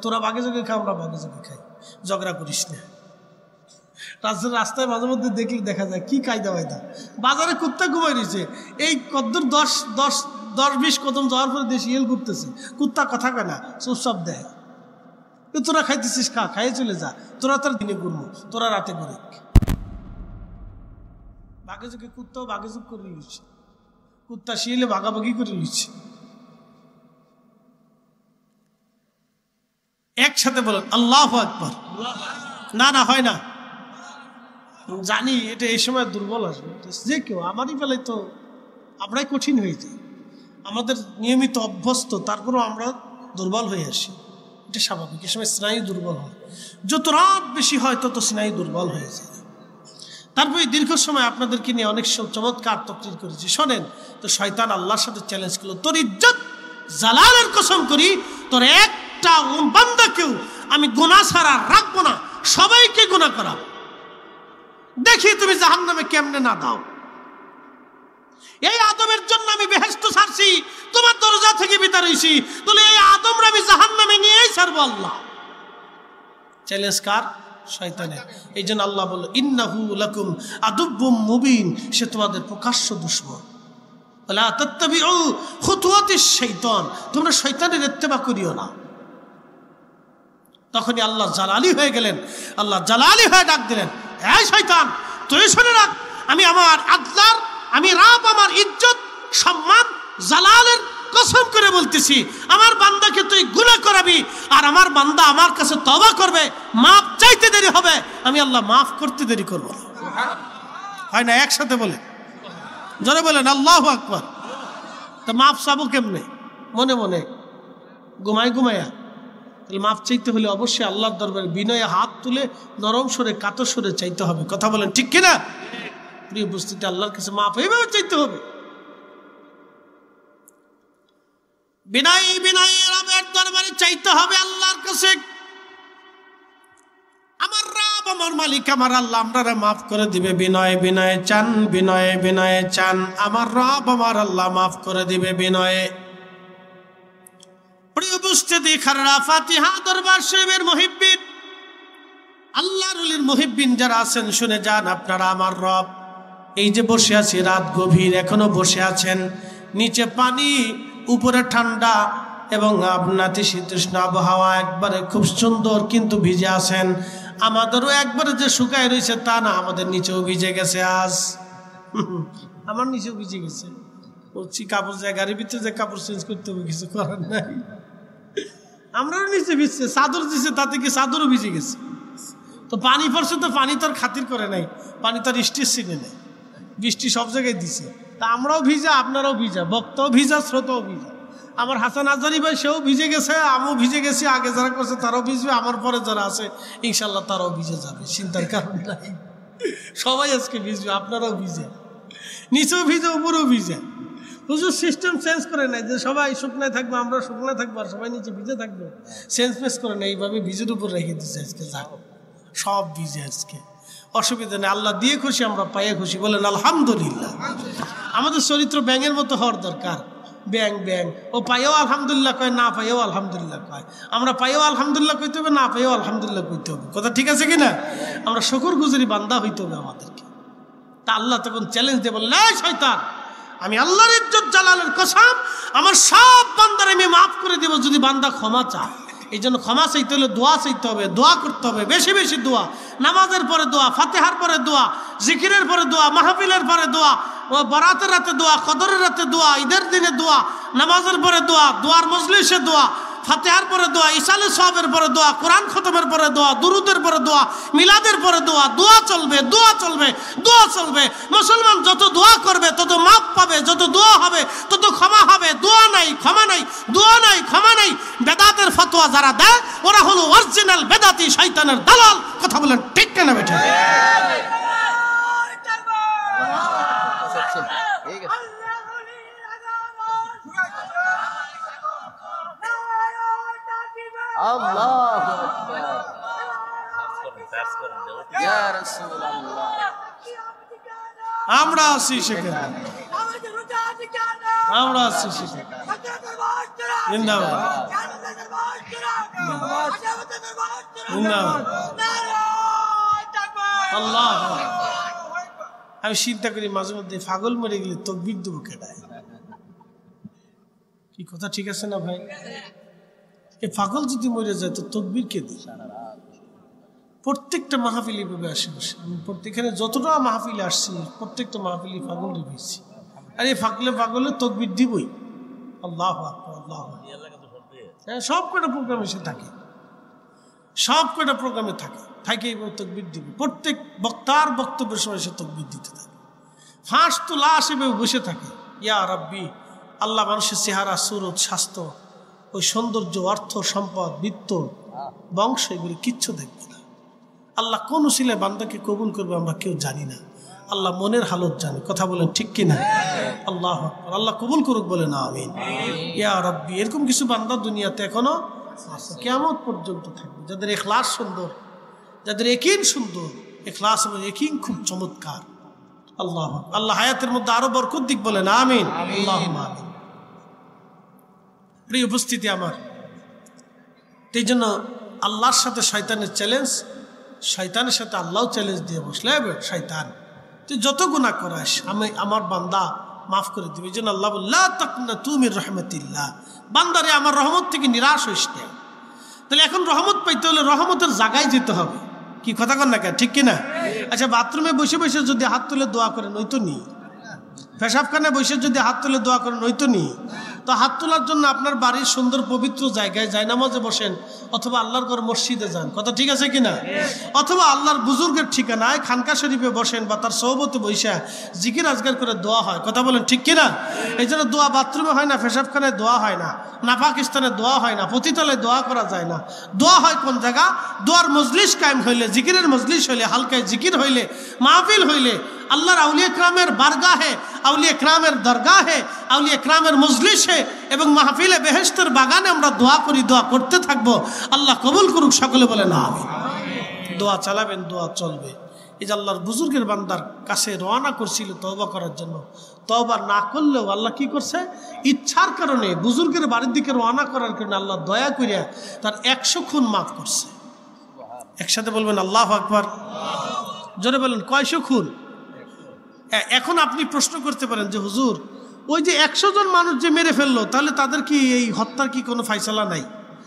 তোরা বাঘে যোগে খাই, আমরা বাঘে যোগে খাই, ঝগড়া করিস না। রাস্তায় মাঝে মধ্যে দেখলে দেখা যায় কি কায়দা বায়দা। বাজারে কুত্তা ঘুমাই রয়েছে, এই কদ্দূর 10-20 কদম যাওয়ার পরে দিয়ে শিয়াল ঘুরতেছে, কুত্তা কথা কয় না, চুপচাপ দেয়। তোরা খাইতেছিস, খা, খাইয়ে চলে যা, তোরা তার দিনে ঘুরবো, তোরা রাতে ঘুরে। ভাগে যুগে কুত্তাও ভাগে যুগ করে নিচ্ছে, কুত্তা শিয়েলে ভাগাভাগি করে নিচ্ছে। একসাথে বলেন আল্লাহু আকবার। না না হয় না, জানি এটা এই সময় দুর্বল আসবে, যে কেউ আমারই বেলায় তো আমরাই কঠিন হয়ে যাই, আমাদের নিয়মিত অভ্যস্ত, তারপরেও আমরা দুর্বল হয়ে আসি, এটা স্বাভাবিক। এই সময় স্নায়ু দুর্বল হয়, যত রাত বেশি হয় তত স্নায়ু দুর্বল হয়ে যায়। তারপরে দীর্ঘ সময় আপনাদেরকে নিয়ে অনেক চমৎকার তকরির করেছি, শোনেন। তো শয়তান আল্লাহর সাথে চ্যালেঞ্জ করলো, তোর ইজ্জত জালালের কসম করি তোর একটা বান্দাকেও আমি গুনাহ ছাড়া রাখবো না, সবাইকে গুনাহ করাবো, দেখি তুমি জাহান্নামে কেমনে না দাও। এই আদমের জন্য আমি বেহেশত ছাড়ছি, তোমার দরজা থেকে বিতার হইছি, তাহলে এই আদমরা আমি জাহান্নামে নিয়েই ছাড়বো। আল্লাহ চ্যালেঞ্জ কার? শয়তানের। এই জন্য আল্লাহ বলল ইন্নাহু লাকুম আদুব্বুম মুবিন, সে তোমাদের প্রকাশ্য দুশমন। ওয়ালা তাত্তাবিউ খুতুওয়াতিশ শাইতান, তোমরা শয়তানের ইত্তেবা করিও না। তখনই আল্লাহ জালালি হয়ে গেলেন, আল্লাহ জালালি হয়ে ডাক দিলেন, এই শয়তান তুই শুনে রাখ, আমি আমার আদলার, আমি রাব, আমার ইজ্জত সম্মান জালালের কসম করে বলতেছি, আমার বান্দাকে তুই গুনাহ করাবি, আর আমার বান্দা আমার কাছে তওবা করবে, মাফ চাইতে দেরি হবে, আমি আল্লাহ মাফ করতে দেরি করব না। হয় না? একসাথে বলে জোরে বলেন আল্লাহু আকবার। তা মাফ চাবো কেমনে? মনে মনে ঘুমাইয়া? তাহলে মাফ চাইতে হলে অবশ্যই আল্লাহর দরবারে বিনয়ে হাত তুলে নরম সরে কাতর সরে চাইতে হবে। কথা বলেন ঠিক কিনা? প্রিয় উপস্থিতি, আল্লাহর কাছে মাফ এইভাবে চাইতে হবে, বিনয় বিনয় রবের দরবারে চাইতে হবে আল্লাহর কাছে। আমার রব, আমার মালিক, আমার আল্লাহ আমরারে মাফ করে দিবে। বিনয় বিনয়ে চান, বিনয়ে বিনয়ে চান, আমার রব আমার আল্লাহ মাফ করে দিবে বিনয়ে। প্রিয় উপস্থিতি, খাররা ফাতিহা দরবার শরীফের মুহিব্বিন, আল্লাহর ওলির মুহিব্বিন যারা আছেন শুনে যান, আপনারা আমার রব এই যে বসে আছি, রাত গভীর, এখনো বসে আছেন, নিচে পানি, উপরে ঠান্ডা এবং নাতিশীতোষ্ণ আবহাওয়া, একবারে খুব সুন্দর, কিন্তু ভিজে আছেন। আমাদেরও একবারে যে শুকায় রয়েছে তা না, আমাদের নিচেও ভিজে গেছে। আজ আমার নিচেও ভিজে গেছে, বলছি কাপড় যায়, গাড়ির ভিতরে যে কাপড় চেঞ্জ করতে হবে, কিছু করার নাই। আমরাও নিচে ভিজছে, চাদর দিছে, তাতে কি চাদরও ভিজে গেছে। তো পানি পড়ছে, তো পানি তো আর খাতির করে নাই, পানি তো আর স্টেজ চিনে নেই, বৃষ্টি সব জায়গায় দিছে। তা আমরাও ভিজা, আপনারাও ভিজা, বক্তাও ভিজা, শ্রোতাও ভিজা। আমার হাসান আজারি ভাই সেও ভিজে গেছে, আমিও ভিজে গেছি, আগে যারা করছে তারাও ভিজবে, আমার পরে যারা আছে ইনশাল্লাহ তারাও ভিজে যাবে, চিন্তার কারণ নাই। সবাই আজকে ভিজবে, আপনারাও ভিজে, নিচেও ভিজে, উপরেও ভিজে। হুজুর সিস্টেম চেঞ্জ করে নাই যে সবাই শুকনায় থাকবো, আমরা শুকনায় থাকবো, আর সবাই নিচে ভিজে থাকবো, চেঞ্জ মেঞ্জ করে নেই, এইভাবে ভিজের উপর রেখে দিচ্ছে আজকে। যাক, সব ভিজে আজকে, অসুবিধা নেই, আল্লাহ দিয়ে খুশি, আমরা পাইয়ে খুশি। বলেন আলহামদুলিল্লাহ। আমাদের চরিত্র ব্যাঙের মতো হওয়ার দরকার। ব্যাং ব্যাং, ও পাইয়েও আলহামদুলিল্লাহ কয়, না পাইয়েও আলহামদুলিল্লাহ কয়। আমরা পাইয়েও আলহামদুলিল্লাহ কইতে হবে, না পাইয়েও আলহামদুলিল্লাহ কইতে হবে। কথা ঠিক আছে কিনা? আমরা শুকর গুজারি বান্দা হইতে হবে আমাদেরকে। তা আল্লাহ তখন চ্যালেঞ্জ দিয়ে বললেন, এই শয়তান, আমি আল্লাহর ইজ্জত জালালের কসম, আমার সব বান্দার আমি মাফ করে দেব যদি বান্দা ক্ষমা চায়। এই জন্য ক্ষমা চাইতে হলে দোয়া চাইতে হবে, দোয়া করতে হবে, বেশি বেশি দোয়া, নামাজের পরে দোয়া, ফাতিহার পরে দোয়া, জিকিরের পরে দোয়া, মাহফিলের পরে দোয়া, বরাতের রাতে দোয়া, কদরের রাতে দোয়া, ঈদের দিনে দোয়া, নামাজের পরে দোয়া, দোয়ার মজলিসে দোয়া, ফাতিহার পরে দোয়া, ইসালে সওয়াবের পরে দোয়া, কোরআন খতমের পরে দোয়া, দুরুদের পরে দোয়া, মিলাদের পরে দোয়া, দোয়া চলবে, দোয়া চলবে, দোয়া চলবে। মুসলমান যত দোয়া করবে তত মাপ পাবে, যত দোয়া হবে তত ক্ষমা হবে। দোয়া নাই, ক্ষমা নাই, দোয়া নাই, ক্ষমা নাই। বেদাতের ফতোয়া যারা দেয় ওরা হলো অরিজিনাল বেদাতি, শয়তানের দালাল। কথা বলেন ঠিক না বেটা? আল্লাহু আকবার, ইয়া রাসূলুল্লাহ। আমরা আছি সেখানে, আমরা আছি সেখানে। জিন্দাবাদ, জিন্দাবাদ, আল্লাহ। আমি চিন্তা করি মাঝে মধ্যে, পাগল মরে গেলে তাকবীর দেবো কেটায়? কি কথা ঠিক আছে না ভাই? এই পাগল যদি মরে যায় তো তাকবীর কে দেয়? প্রত্যেকটা মাহফিলি ভেবে আসি বসে আমি এখানে যতটা মাহফিলে আসছি প্রত্যেকটা মাহফিলি পাগল রেখেছি। আর এই পাগলে তকবির দিবই। আল্লাহ আকবার, আল্লাহ আকবার। হ্যাঁ, সব কটা প্রোগ্রাম এসে থাকে, সব কটা প্রোগ্রামে থাকে এবার তকবির দিবে। প্রত্যেক বক্তার বক্তব্যের সময় সে তকবির দিতে থাকে। ফাঁস তো লাশ এভাবে বসে থাকে। ইয়া রাব্বি, আল্লাহ মানুষের চেহারা, সুরত, স্বাস্থ্য, ওই সৌন্দর্য, অর্থ, সম্পদ, বৃত্ত, বংশ, এগুলি কিচ্ছু দেখবে না। আল্লাহ কোন উসিলায় বান্দাকে কবুল করবে আমরা কেউ জানি না। আল্লাহ মনের হালত জানে। কথা বলেন ঠিক কিনা? আল্লাহ আকবার। আল্লাহ কবুল করুক বলে না আমিন। ইয়া রাব্বি। এরকম কিছু বান্দা দুনিয়াতে এখনো আছে, কিয়ামত পর্যন্ত থাকবে, যাদের ইখলাস সুন্দর, যাদের ইয়াকিন সুন্দর। ইখলাস এবং ইয়াকিন খুব চমৎকার। আল্লাহ আল্লাহ হায়াতের মধ্যে আরো বরকত দিক বলে না আমিন। আল্লাহুম্মা আমিন। প্রিয় উপস্থিতি আমার, এই জন্য আল্লাহর সাথে শয়তানের চ্যালেঞ্জ, শয়তানের সাথে আল্লাহ চ্যালেঞ্জ দিয়ে বসলে শয়তান তুই যত গুনাহ করাস আমি আমার বান্দা মাফ করে দিবে। এই জন্য আল্লাহ বললা তাকনাতু মির রাহমাতিল্লাহ, বান্দারে আমার রহমত থেকে নিরাশ হইস না। তাহলে এখন রহমত পাইতে হলে রহমতের জায়গায় যেতে হবে। কি কথা কন না কেন, ঠিক কিনা? আচ্ছা, বাথরুমে বসে বসে যদি হাত তুলে দোয়া করেন ওই তো নি, পেশাবখানায় বসে যদি হাত তুলে দোয়া করেন ওই তো নি। তো হাত তোলার জন্য আপনার বাড়ির সুন্দর পবিত্র জায়গায় জায়নামাজে বসেন, অথবা আল্লাহর ঘর মসজিদে যান। কথা ঠিক আছে কিনা? অথবা আল্লাহর বুজুর্গের ঠিকানায় খানকা শরীফে বসেন বা তার সহবতে বৈশা জিকির আজগার করে দোয়া হয়। কথা বলেন ঠিক কিনা? এই জন্য দোয়া বাথরুমে হয় না, পেশাবখানায় দোয়া হয় না, পাকিস্তানে দোয়া হয় না, পতিতলায় দোয়া করা যায় না। দোয়া হয় কোন জায়গা? দোয়ার মজলিস কায়েম হইলে, জিকিরের মজলিস হইলে, হালকায় জিকির হইলে, মাহফিল হইলে, আল্লাহর আউলিয়া কিরামের বারগাহে, আউলিয়া কিরামের দরগাহে, আউলিয়া কিরামের মজলিসে এবং মাহফিলে বেহেশতের বাগানে আমরা দোয়া করি, দোয়া করতে থাকবো। আল্লাহ কবুল করুক, সকলে বলে না আমিন। দোয়া চালাবেন, দোয়া চলবে। এই যে আল্লাহর বুজুর্গের বান্দার কাছে রওনা করছিল তওবা করার জন্য, তওবা না করলেও আল্লাহ কি করছে? ইচ্ছার কারণে বুজুর্গের বাড়ির দিকে রওনা করার কারণে আল্লাহ দয়া করিয়া তার 100 খুন মাফ করছে। একসাথে বলবেন আল্লাহু আকবার। জোরে বলেন কয়শো খুন? এখন আপনি প্রশ্ন করতে পারেন যে হুজুর, ওই যে 100 জন মানুষ যে মেরে ফেললো, তাহলে তাদের কি এই হত্যার কি কোনো ফায়সালা নাই?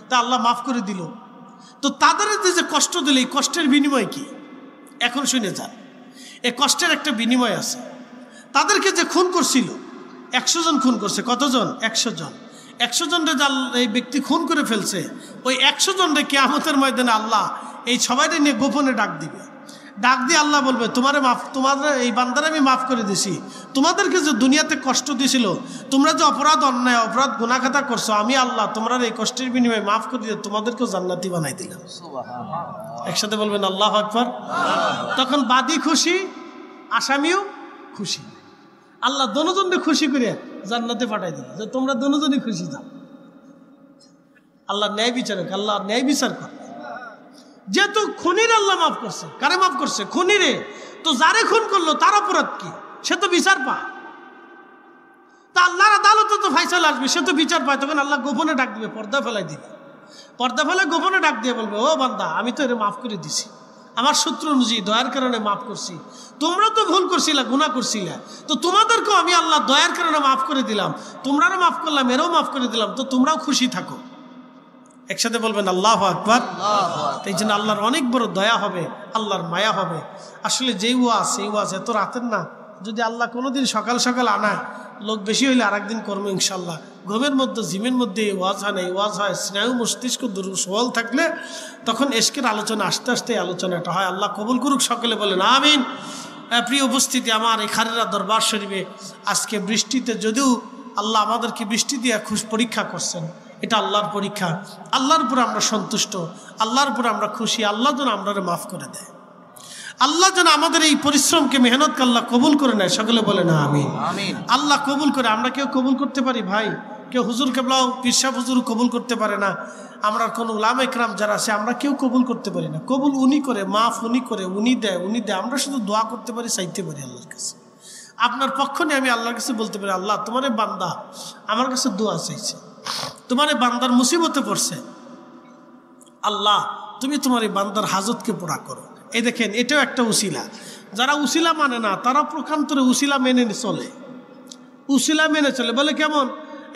তা আল্লাহ মাফ করে দিল, তো তাদের যে কষ্ট দিল, এই কষ্টের বিনিময় কি? এখন শুনে যান, এই কষ্টের একটা বিনিময় আছে। তাদেরকে যে খুন করছিল, 100 জন খুন করছে। কতজন? 100 জন। 100 জনরে এই ব্যক্তি খুন করে ফেলছে, ওই 100 জনরে কিয়ামতের ময়দানে আল্লাহ এই সবাইকে নিয়ে গোপনে ডাক দিবে। ডাক দিয়ে আল্লাহ বলবে, তোমাদের এই বান্দারে আমি মাফ করে দিছি। তোমাদেরকে যে দুনিয়াতে কষ্ট দিয়েছিল, তোমরা যে অন্যায় অপরাধ গুনাহখাতা করছো, আমি আল্লাহ তোমরা এই কষ্টের বিনিময়ে মাফ করে দিয়ে তোমাদেরকেও জান্নাতি বানাই দিলাম। একসাথে বলবেন আল্লাহু আকবার। তখন বাদী খুশি, আসামিও খুশি। আল্লাহ দোনোজনকে খুশি করে জান্নাতে পাঠাই দিল, যে তোমরা দোনোজনই খুশি যাও। আল্লাহ ন্যায় বিচারক, আল্লাহ ন্যায় বিচার করে। যেহেতু খুনির আল্লাহ মাফ করছে, কারে মাফ করছে? খুনিরে। তো যারে খুন করলো তার অপরাধ কি? সে তো বিচার পায়। তা আল্লাহর আদালতে তো ফায়সালা আসবে, সে তো বিচার পায়। তখন আল্লাহ গোপনে ডাক দিবে, পর্দা ফেলাই দিবে। পর্দা ফেলে গোপনে ডাক দিয়ে বলবে, ও বান্দা, আমি তো এর মাফ করে দিছি, আমার সূত্র অনুযায়ী দয়ার কারণে মাফ করছি। তোমরা তো ভুল করছিলা, গুনাহ করছিলা, তো তোমাদেরকেও আমি আল্লাহ দয়ার কারণে মাফ করে দিলাম। তোমরাও মাফ করলাম, এরও মাফ করে দিলাম, তো তোমরাও খুশি থাকো। একসাথে বলবেন আল্লাহু আকবার। এই জন্য আল্লাহর অনেক বড় দয়া হবে, আল্লাহর মায়া হবে। আসলে যেই ওয়াজ, সেই ওয়াজ এত রাতের না। যদি আল্লাহ কোনোদিন সকাল সকাল আনায়, লোক বেশি হইলে আরেকদিন করবো ইনশাল্লাহ। ঘুমের মধ্যে, জিমের মধ্যে এই ওয়াজ হয় না। এই ওয়াজ হয় স্নায়ু মস্তিষ্ক দুর্বল থাকলে, তখন এশকের আলোচনা আস্তে আস্তে আলোচনাটা হয়। আল্লাহ কবুল করুক, সকলে বলেন আমিন। প্রিয় উপস্থিতি আমার, এই খারেরা দরবার শরীফে আজকে বৃষ্টিতে, যদিও আল্লাহ আমাদেরকে বৃষ্টি দিয়ে পরীক্ষা করছেন, এটা আল্লাহর পরীক্ষা। আল্লাহর উপর আমরা সন্তুষ্ট, আল্লাহর উপর আমরা খুশি। আল্লাহ যেন আমরা মাফ করে দেয়, আল্লাহ যেন আমাদের এই পরিশ্রমকে, মেহনতকে আল্লাহ কবুল করে নেয়। সকলে বলে না আমিন। আল্লাহ কবুল করে। আমরা কেউ কবুল করতে পারি ভাই? কেউ হুজুর কেবলাও, পীর সাহেব হুজুর কবুল করতে পারে না। আমরা কোনো উলামা ইকরাম যারা আছে, আমরা কেউ কবুল করতে পারি না। কবুল উনি করে, মাফ উনি করে, উনি দেয়, উনি দেয়। আমরা শুধু দোয়া করতে পারি, চাইতে পারি আল্লাহর কাছে। আপনার পক্ষ নিয়ে আমি আল্লাহর কাছে বলতে পারি, আল্লাহ তোমার বান্দা আমার কাছে দোয়া চাইছে, তোমার বান্দার মুসিবতে পড়ছে, আল্লাহ তুমি তোমার এই বান্দার হাজতকে পুরা করো। এই দেখেন, এটাও একটা উসিলা। যারা উসিলা মানে না, তারা প্রকান্তরে উসিলা মেনে চলে। উসিলা মেনে চলে, বলে কেমন?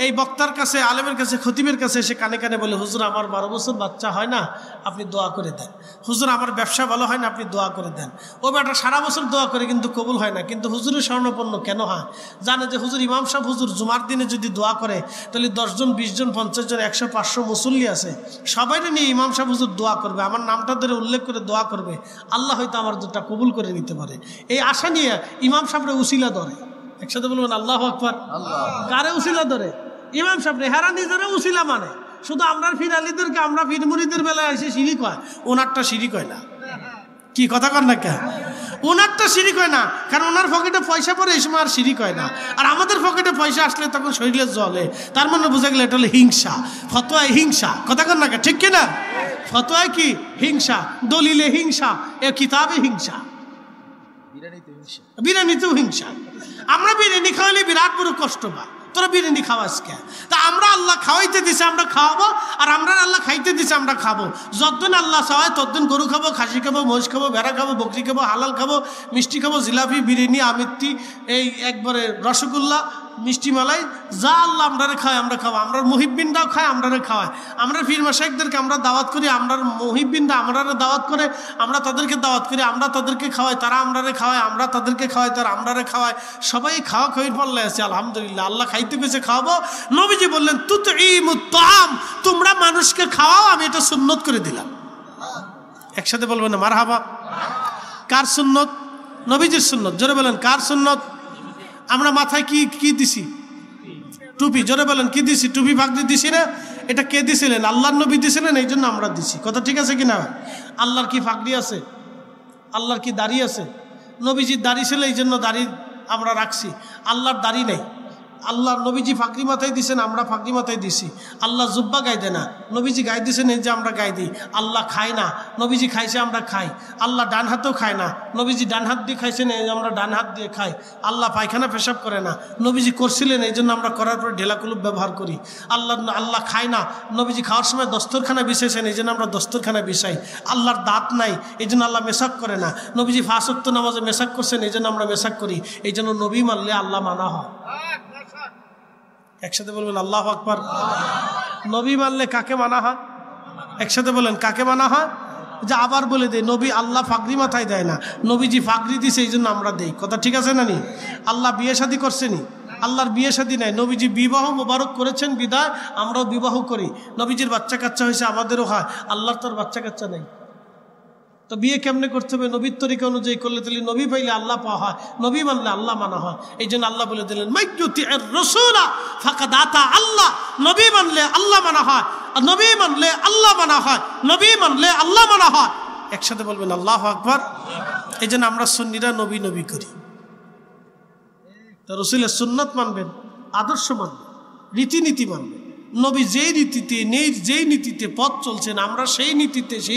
এই বক্তার কাছে, আলেমের কাছে, খতিবের কাছে এসে কানে কানে বলে, হুজুর আমার 12 বছর বাচ্চা হয় না, আপনি দোয়া করে দেন। হুজুর আমার ব্যবসা ভালো হয় না, আপনি দোয়া করে দেন। ও বেটা সারা বছর দোয়া করে কিন্তু কবুল হয় না, কিন্তু হুজুরের স্বর্ণপন্ন কেন হয়? জানে যে হুজুর, ইমাম সাহেব হুজুর জুমার দিনে যদি দোয়া করে তাহলে 10 জন, 20 জন, 50 জন, 100, 500 মুসল্লি আছে, সবাই নিয়ে ইমাম সাহেব হুজুর দোয়া করবে, আমার নামটা ধরে উল্লেখ করে দোয়া করবে, আল্লাহ হয়তো আমার দুটা কবুল করে নিতে পারে। এই আশা নিয়ে ইমাম সাহেবরা উসিলা ধরে। একসাথে বলবেন আল্লাহু আকবার। কারে উসিলা ধরে? ইমাম সাহেব রে। হেরা নিজেরা উসিলা মানে। শুধু আমরা ফির আলীদেরকে, আমরা ফির মুরিদের বেলায় এসে শিরিক হয়, ওনারটা শিরিক হয় না। কি কথা কর না কেন? ওনারটা শিরিক হয় না, কারণ ওনার পকেটে পয়সা পড়ে, এই সময় আর শিরিক হয় না। আর আমাদের পকেটে পয়সা আসলে তখন শরীরে জ্বলে। তার মানে বোঝা গেল এটা হলো হিংসা। ফতোয়ায় হিংসা। কথা কর না কেন? ঠিক কিনা? ফতোয়ায় কি হিংসা, দলিলে হিংসা, এ কিতাবে হিংসা, বিরিয়ানিতেও হিংসা। আমরা বিরিয়ানি খাওয়াইলে বিরাট বড় কষ্ট পাই, তোরা বিরিয়ানি খাওয়াস কে? তা আমরা আল্লাহ খাওয়াইতে দিছে, আমরা খাওয়াবো, আর আমরা আল্লাহ খাইতে দিছে, আমরা খাবো। যতদিন আল্লাহ চাওয়ায় ততদিন গরু খাবো, খাসি খাবো, মহিষ খাবো, ভেড়া খাবো, বকরি খাবো, হালাল খাবো, মিষ্টি খাবো, জিলাপি, বিরিয়ানি, আমিত্তি, এই একবারে রসগোল্লা, মিষ্টি মালাই, যা আল্লাহ আমরারে খাওয়ায় আমরা খাবো। আমরা মুহিব্বিনরাও খায়, আমরারে খাওয়ায়। আমরা পীর মাশায়েখদেরকে আমরা দাওয়াত করি, আমরা মুহিব্বিনরা আমরারে দাওয়াত করে, আমরা তাদেরকে দাওয়াত করি, আমরা তাদেরকে খাওয়াই, তারা আমরারে খাওয়ায়, আমরা তাদেরকে খাওয়াই, তারা আমরারে খাওয়ায়। সবাই খাওয়া খাওয়ির পাল্লা আছে, আলহামদুলিল্লাহ। আল্লাহ খাইতে গেছে খাওয়াবো। নবীজি বললেন, তুতঈমুত তাআম, তোমরা মানুষকে খাওয়াও, আমি এটা সুন্নত করে দিলাম। একসাথে বলবেন না মারহাবা? কার সুন্নত? নবীজির সুন্নত। জোরে বলেন কার সুন্নত? আমরা মাথায় কি কি দিছি? টুপি। জোরে বলেন কি দিছি? টুপি পাগড়ি দিছি না? এটা কে দিছিলেন? আল্লাহর নবী দিছিলেন, এই জন্য আমরা দিছি। কথা ঠিক আছে কিনা? আল্লাহর কি পাগড়ি আছে? আল্লাহর কি দাড়ি আছে? নবীজির দাড়ি ছিল, এই জন্য দাড়ি আমরা রাখছি। আল্লাহর দাড়ি নেই। আল্লাহর নবীজি ফাঁকরি মাথায় দিছেন, আমরা ফাঁকরি মাথায় দিছি। আল্লাহ জুব্বা গায়ে দেয় না, নবীজি গায়ে দিছেন, এই যে আমরা গায়ে দিই। আল্লাহ খায় না, নবীজি খাইছে, আমরা খাই। আল্লাহ ডান হাতেও খায় না, নবীজি ডান হাত দিয়ে খাইছেন, এই আমরা ডান হাত দিয়ে খাই। আল্লাহ পায়খানা পেশাব করে না, নবীজি করছিলেন, এই জন্য আমরা করার পরে ঢেলা কুলুপ ব্যবহার করি। আল্লাহ খায় না, নবীজি খাওয়ার সময় দস্তরখানা বিছাইছেন, এই জন্য আমরা দস্তরখানা বিছাই। আল্লাহর দাঁত নাই, এই জন্য আল্লাহ মেসাক করে না। নবীজি 5 ওয়াক্ত নামাজে মেসাক করছেন, এই জন্য আমরা মেসাক করি। এই জন্য নবী মানলে আল্লাহ মানা হয়। একসাথে বলবেন আল্লাহু আকবার। নবী মানলে কাকে মানা হয়? একসাথে বলেন কাকে মানা হয়? যে আবার বলে দেয়, নবী আল্লাহ ফাগরি মাথায় দেয় না, নবীজি ফাগরি দিছে, এই জন্য আমরা দেই। কথা ঠিক আছে না? নি আল্লাহ বিয়ে শাদী করছেনি, আল্লাহর বিয়ে শাদী নাই, নবীজি বিবাহ মোবারক করেছেন বিদায় আমরাও বিবাহ করি। নবীজির বাচ্চা কাচ্চা হয়েছে, আমাদেরও হয়। আল্লাহর তোর বাচ্চা কাচ্চা নেই, তো বিয়ে কেমনে করতে হবে? নবীর তরিকা অনুযায়ী করলে তাহলে নবী পাইলে আল্লাহ পাওয়া হয়, নবী মানলে আল্লাহ মানা হয়। এই জন্য আল্লাহ বলে দিলেন, মাইয়ুতির রাসূলা ফাকাদ আতা আল্লাহ। নবী মানলে আল্লাহ মানা হয়, আর নবী মানলে আল্লাহ মানা হয়, নবী মানলে আল্লাহ মানা হয়। একসাথে বলবেন আল্লাহু আকবার। এই জন্য আমরা সুন্নিরা নবী নবী করি। তো রাসূলের সুন্নাত মানবেন, আদর্শ মানবেন, রীতিনীতি মানবেন। নবী যেই রীতিতে যেই নীতিতে পথ চলছেন, আমরা সেই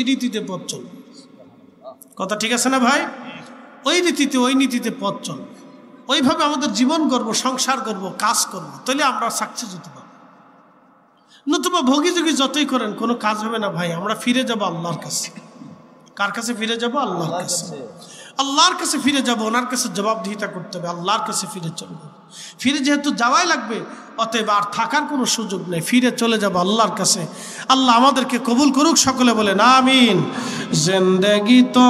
রীতিতে পথ চলব। কথা ঠিক আছে না ভাই? ওই রীতিতে ওই নীতিতে পথ চলবে, ওইভাবে আমাদের জীবন করব, সংসার করব, কাজ করব, তাহলে আমরা সাকসেস হতে পারবো। নতুবা ভোগীযোগী যতই করেন কোনো কাজ হবে না ভাই। আমরা ফিরে যাব আল্লাহর কাছে। কার কাছে ফিরে যাব? আল্লাহর কাছে। আল্লাহর কাছে ফিরে যাব, ওনার কাছে জবাবদিহিতা করতে হবে, আল্লাহর কাছে ফিরে চলবে। ফিরে যেহেতু যাওয়াই লাগবে, অতএব আর থাকার কোনো সুযোগ নেই, ফিরে চলে যাব আল্লাহর কাছে। আল্লাহ আমাদেরকে কবুল করুক, সকলে বলেন আমিন। জিন্দেগি তো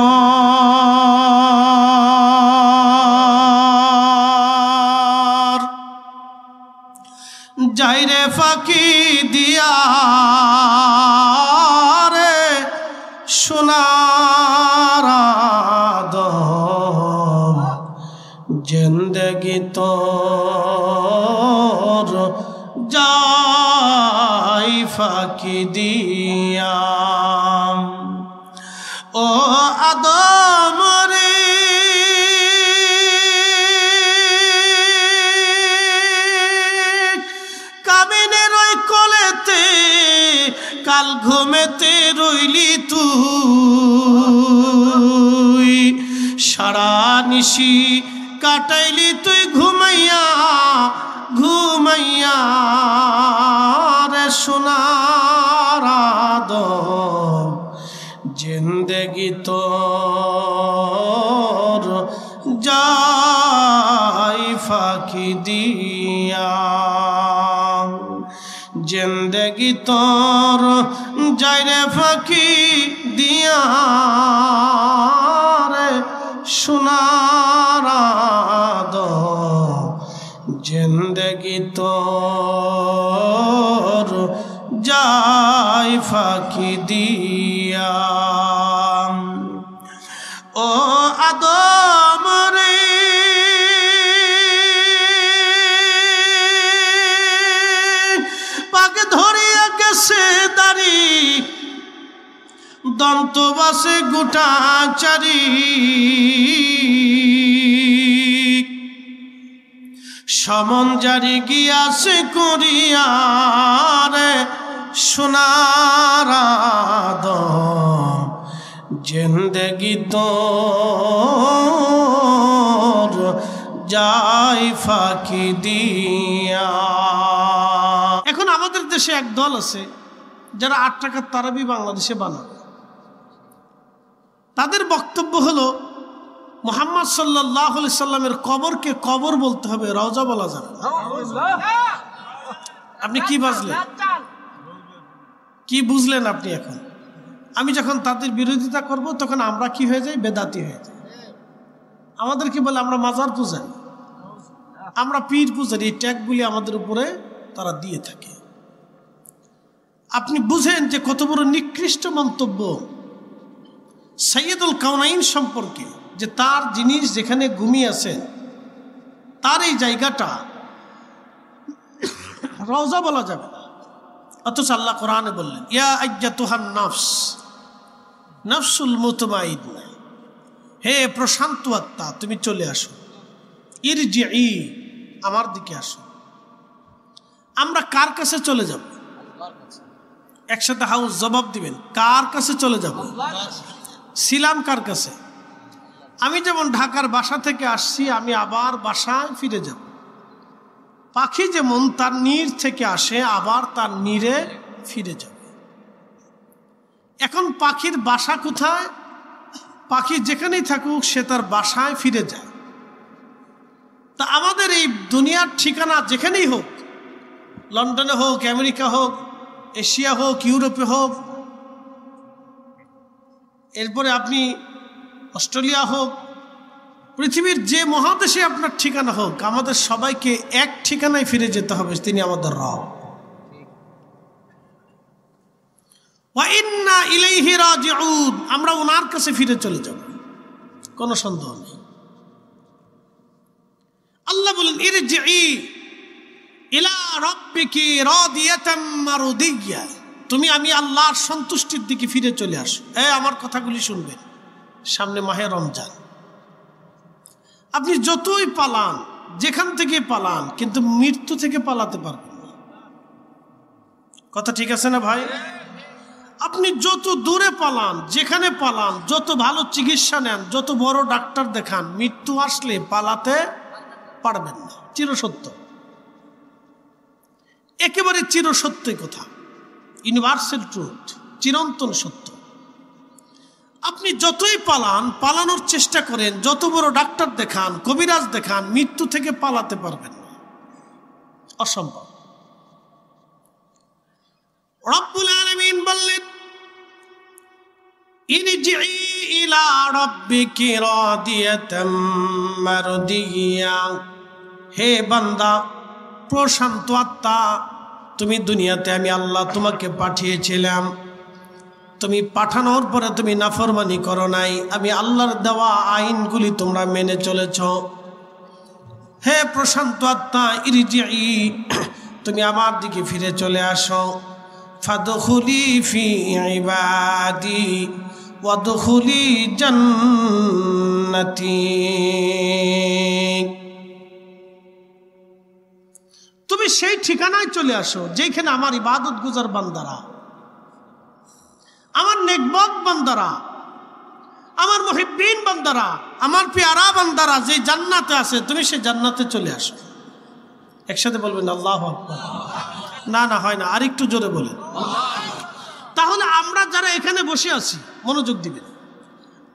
যাইরে ফাঁকি দিয়া রে সোনার আদম, জিন্দেগি তোর যাই ফাঁকি দিয়া। ও আদম রে কামিনের ওই কোলেতে কাল ঘুমেতে রইলি তুই, সারা নিশি কাটাইলি তুই ঘুমাইয়া ঘুমাইয়া রে সোনার আদম, জিন্দেগি তোর যাই ফাঁকি দিয়া। হায়রে ফাঁকি দিয়া রে সোনার জিন্দগি তোর যায় ফাঁকি দিয়া। ও আদম রে পাকে ধরিয়া গেছে দাড়ি দন্ত বাসে গোটা চারি সমন জারি গিয়াছে করিয়ারে সোনার আদম জিন্দগি তোর যায় ফাঁকি দিয়া। এখন আমাদের দেশে এক দল আছে যারা 8 টাকার তারাবি বাংলাদেশে বানাবে। তাদের বক্তব্য হলো মুহাম্মদ সাল্লাল্লাহু আলাইহি সাল্লামের কবরকে কবর বলতে হবে, রওজা বলা যাবে না। আপনি কি বুঝলেন? কি বুঝলেন আপনি? এখন আমি যখন তাদের বিরোধিতা করব তখন আমরা কি হয়ে যাই? বেদাতি হয়ে যাই। আমাদের কি বলে? আমরা মাজার পূজারি, আমরা পীর পূজারি। এই ট্যাগগুলি আমাদের উপরে তারা দিয়ে থাকে। আপনি বুঝেন যে কত বড় নিকৃষ্ট মন্তব্য সাইয়্যিদুল কাউনাইন সম্পর্কে, যে তার জিনিস যেখানে ঘুমিয়ে আছেন তার এই জায়গাটা রওজা বলা যাবে না। অথচ আল্লাহ কোরআনে বললেন ইয়া আইয়াতুহান নাফস নাফসুল মুতমাইন্না, হে প্রশান্ত আত্মা তুমি চলে আসো, ইরজিই আমার দিকে আসো। আমরা কার কাছে চলে যাব? একসাথে হাউস জবাব দিবেন, কার কাছে চলে যাব? ছিলাম কার কাছে? আমি যেমন ঢাকার বাসা থেকে আসছি, আমি আবার বাসায় ফিরে যাব। পাখি যেমন তার নীড় থেকে আসে আবার তার নীড়ে ফিরে যাবে। এখন পাখির বাসা কোথায়? পাখি যেখানেই থাকুক সে তার বাসায় ফিরে যায়। তা আমাদের এই দুনিয়ার ঠিকানা যেখানেই হোক, লন্ডনে হোক, আমেরিকা হোক, এশিয়া হোক, ইউরোপে হোক, এরপরে আপনি অস্ট্রেলিয়া হোক, পৃথিবীর যে মহাদেশে আপনার ঠিকানা হোক, আমাদের সবাইকে এক ঠিকানায় ফিরে যেতে হবে, তিনি আমাদের রব। ওয়া ইন্না ইলাইহি রাজিউন, আমরা ওনার কাছে ফিরে চলে যাব, কোনো সন্দেহ নেই। আল্লাহ বলেন ইরজিই ইলা রাব্বিকি রাদিয়াতাম মারদিয়া, তুমি আমি আল্লাহর সন্তুষ্টির দিকে ফিরে চলে আসো। আমার কথাগুলি শুনবেন, সামনে মাহে রমজান। আপনি যতই পালান, যেখান থেকে পালান, কিন্তু মৃত্যু থেকে পালাতে পারবেন না। কথা ঠিক আছে না ভাই? আপনি যত দূরে পালান, যেখানে পালান, যত ভালো চিকিৎসা নেন, যত বড় ডাক্তার দেখান, মৃত্যু আসলে পালাতে পারবেন না। চিরসত্য, একেবারে চিরসত্যই কথা, ইউনিভার্সাল ট্রুথ, চিরন্তন সত্য। আপনি যতই পালান, পালানোর চেষ্টা করেন, যত বড় ডাক্তার দেখান, কবিরাজ দেখান, মৃত্যু থেকে পালাতে পারবেন না, অসম্ভব। রব্বুল আলামিন বললেন ইরজিই ইলা রাব্বিকি রাদিয়াতাম মারদিয়া, হে বান্দা, প্রশান্ত আত্মা, তুমি দুনিয়াতে আমি আল্লাহ তোমাকে পাঠিয়েছিলাম, তুমি পাঠানোর পরে তুমি নাফরমানি করো নাই, আমি আল্লাহর দেওয়া আইনগুলি তোমরা মেনে চলেছ। হে প্রশান্ত আত্মা, ইরজিই, তুমি আমার দিকে ফিরে চলে আসো। ফাদখুলি ফি ইবাদি ওয়াদখুলি জান্নাতি, তুমি সেই ঠিকানায় চলে আসো যেখানে আমার ইবাদত গুজার বান্দারা, আমার নেকবত বান্দারা, আমার মুহিব্বিন বান্দারা, আমার পেয়ারা বান্দারা যে জান্নাতে আছে, তুমি সেই জান্নাতে চলে আসো। একসাথে বলবেন আল্লাহু আকবার। না না, হয় না, আর একটু জোরে বলেন। তাহলে আমরা যারা এখানে বসে আছি, মনোযোগ দিবেন,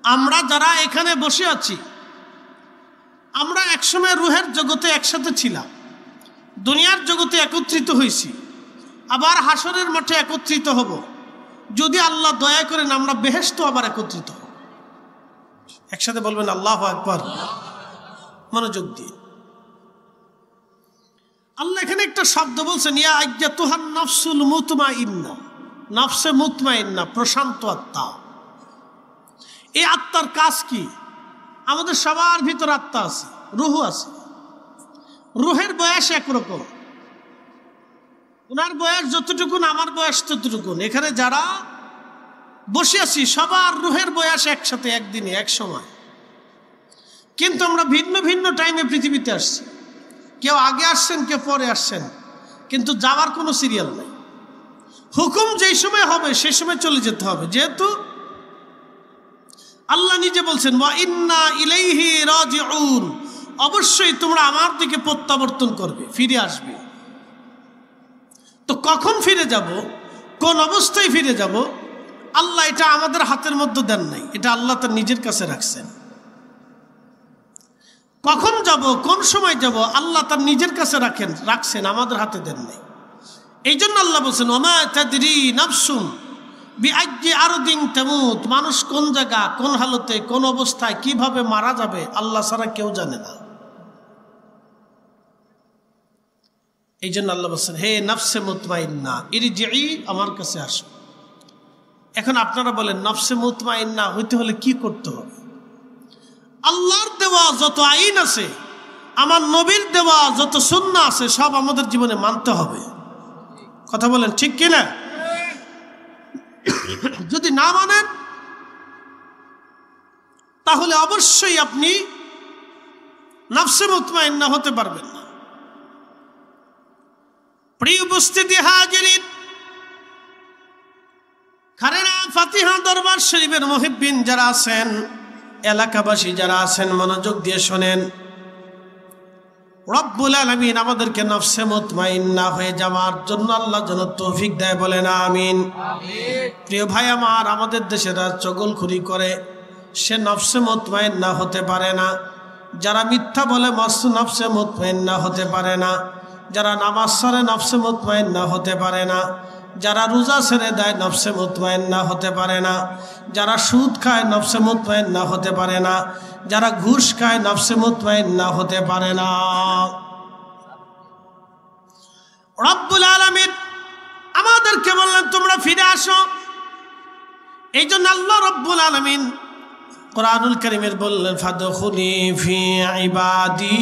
আমরা যারা এখানে বসে আছি, আমরা একসময় রুহের জগতে একসাথে ছিলাম, দুনিয়ার জগতে একত্রিত হয়েছি, আবার হাসরের মাঠে একত্রিত হব। যদি আল্লাহ দয়া করেন আমরা বেহেশত আবার একত্রিত হব। একসাথে বলবেন আল্লাহু আকবার, মনোযোগ দিয়ে। আল্লাহ এখানে একটা শব্দ বলছেন, ইয়া আইয়াতুহান নাফসুল মুতমাইন্না, নফসে মুতমাইন্না, প্রশান্ত আত্মা। এই আত্মার কাজ কি? আমাদের সবার ভিতর আত্মা আছে, রুহ আছে। রুহের বয়স একরকম, ওনার বয়স যতটুকুন আমার বয়স ততটুকুন। এখানে যারা বসে আছি সবার রুহের বয়স একসাথে, একদিনে, এক সময়। কিন্তু আমরা ভিন্ন ভিন্ন টাইমে পৃথিবীতে আসছি। কেউ আগে আসছেন, কেউ পরে আসছেন, কিন্তু যাওয়ার কোনো সিরিয়াল নেই। হুকুম যেই সময় হবে সেই সময় চলে যেতে হবে। যেহেতু আল্লাহ নিজে বলছেন ওয়া ইন্না ইলাইহি রাজিউন, অবশ্যই তোমরা আমার দিকে প্রত্যাবর্তন করবে, ফিরে আসবে। তো কখন ফিরে যাব, কোন অবস্থায় ফিরে যাব, আল্লাহ এটা আমাদের হাতের মধ্যে দেন নাই, এটা আল্লাহ তার নিজের কাছে রাখছেন। কখন যাব, কোন সময় যাব, আল্লাহ তার নিজের কাছে রাখছেন, আমাদের হাতে দেন নাই। এই জন্য আল্লাহ বলছেন ওমা তাদরি নাফসুন বিআইয়ি আরদিন তামুত, মানুষ কোন জায়গা, কোন হালতে, কোন অবস্থায়, কিভাবে মারা যাবে আল্লাহ ছাড়া কেউ জানে না। এই জন্য আল্লাহ বলছেন হে নফসে মুতমাইন্না ইরজিই, আমার কাছে আসো। এখন আপনারা বলেন নফসে মুতমাইন্না হইতে হলে কি করতে হবে? আল্লাহর দেওয়া যত আইন আছে, আমার নবীর দেওয়া যত সুন্নাহ আছে, সব আমাদের জীবনে মানতে হবে। কথা বলেন ঠিক কিনা? যদি না মানেন তাহলে অবশ্যই আপনি নফসে মুতমাইন্না হতে পারবেন না। প্রিয় উপস্থিতি হাজিরিন, খারেরা ফাতিহা দরবার শরীফের মুহিব্বিন যারা আছেন, এলাকাবাসী যারা আছেন, মনোযোগ দিয়ে শোনেন। রব্বুল আলামিন আমাদেরকে নফসে মুতমাইন্না হয়ে যাওয়ার জন্য আল্লাহ যেন তৌফিক দেয়, বলেন আমিন। প্রিয় ভাই আমার, আমাদের দেশের চগলখুরি করে সে নফসে মুতমাইন্না হতে পারে না। যারা মিথ্যা বলে নফসে মুতমাইন্না হতে পারে না। যারা নামাজ ছাড়ে নফসে মুতমাইন্না হতে পারে না। যারা রোজা ছেড়ে দেয় নফসে মুতমাইন্না হতে পারে না। যারা সুদ খায় নফসে মুতমাইন্না হতে পারে না। যারা ঘুষ খায় নফসে মুতমাইন্না হতে পারে না। রব্বুল আলামিন আমাদেরকে বললেন তোমরা ফিরে আসো। এই জন্য আল্লাহ রব্বুল আলামিন কোরআনুল কারীমের বললেন ফাদখুলি ফি ইবাদি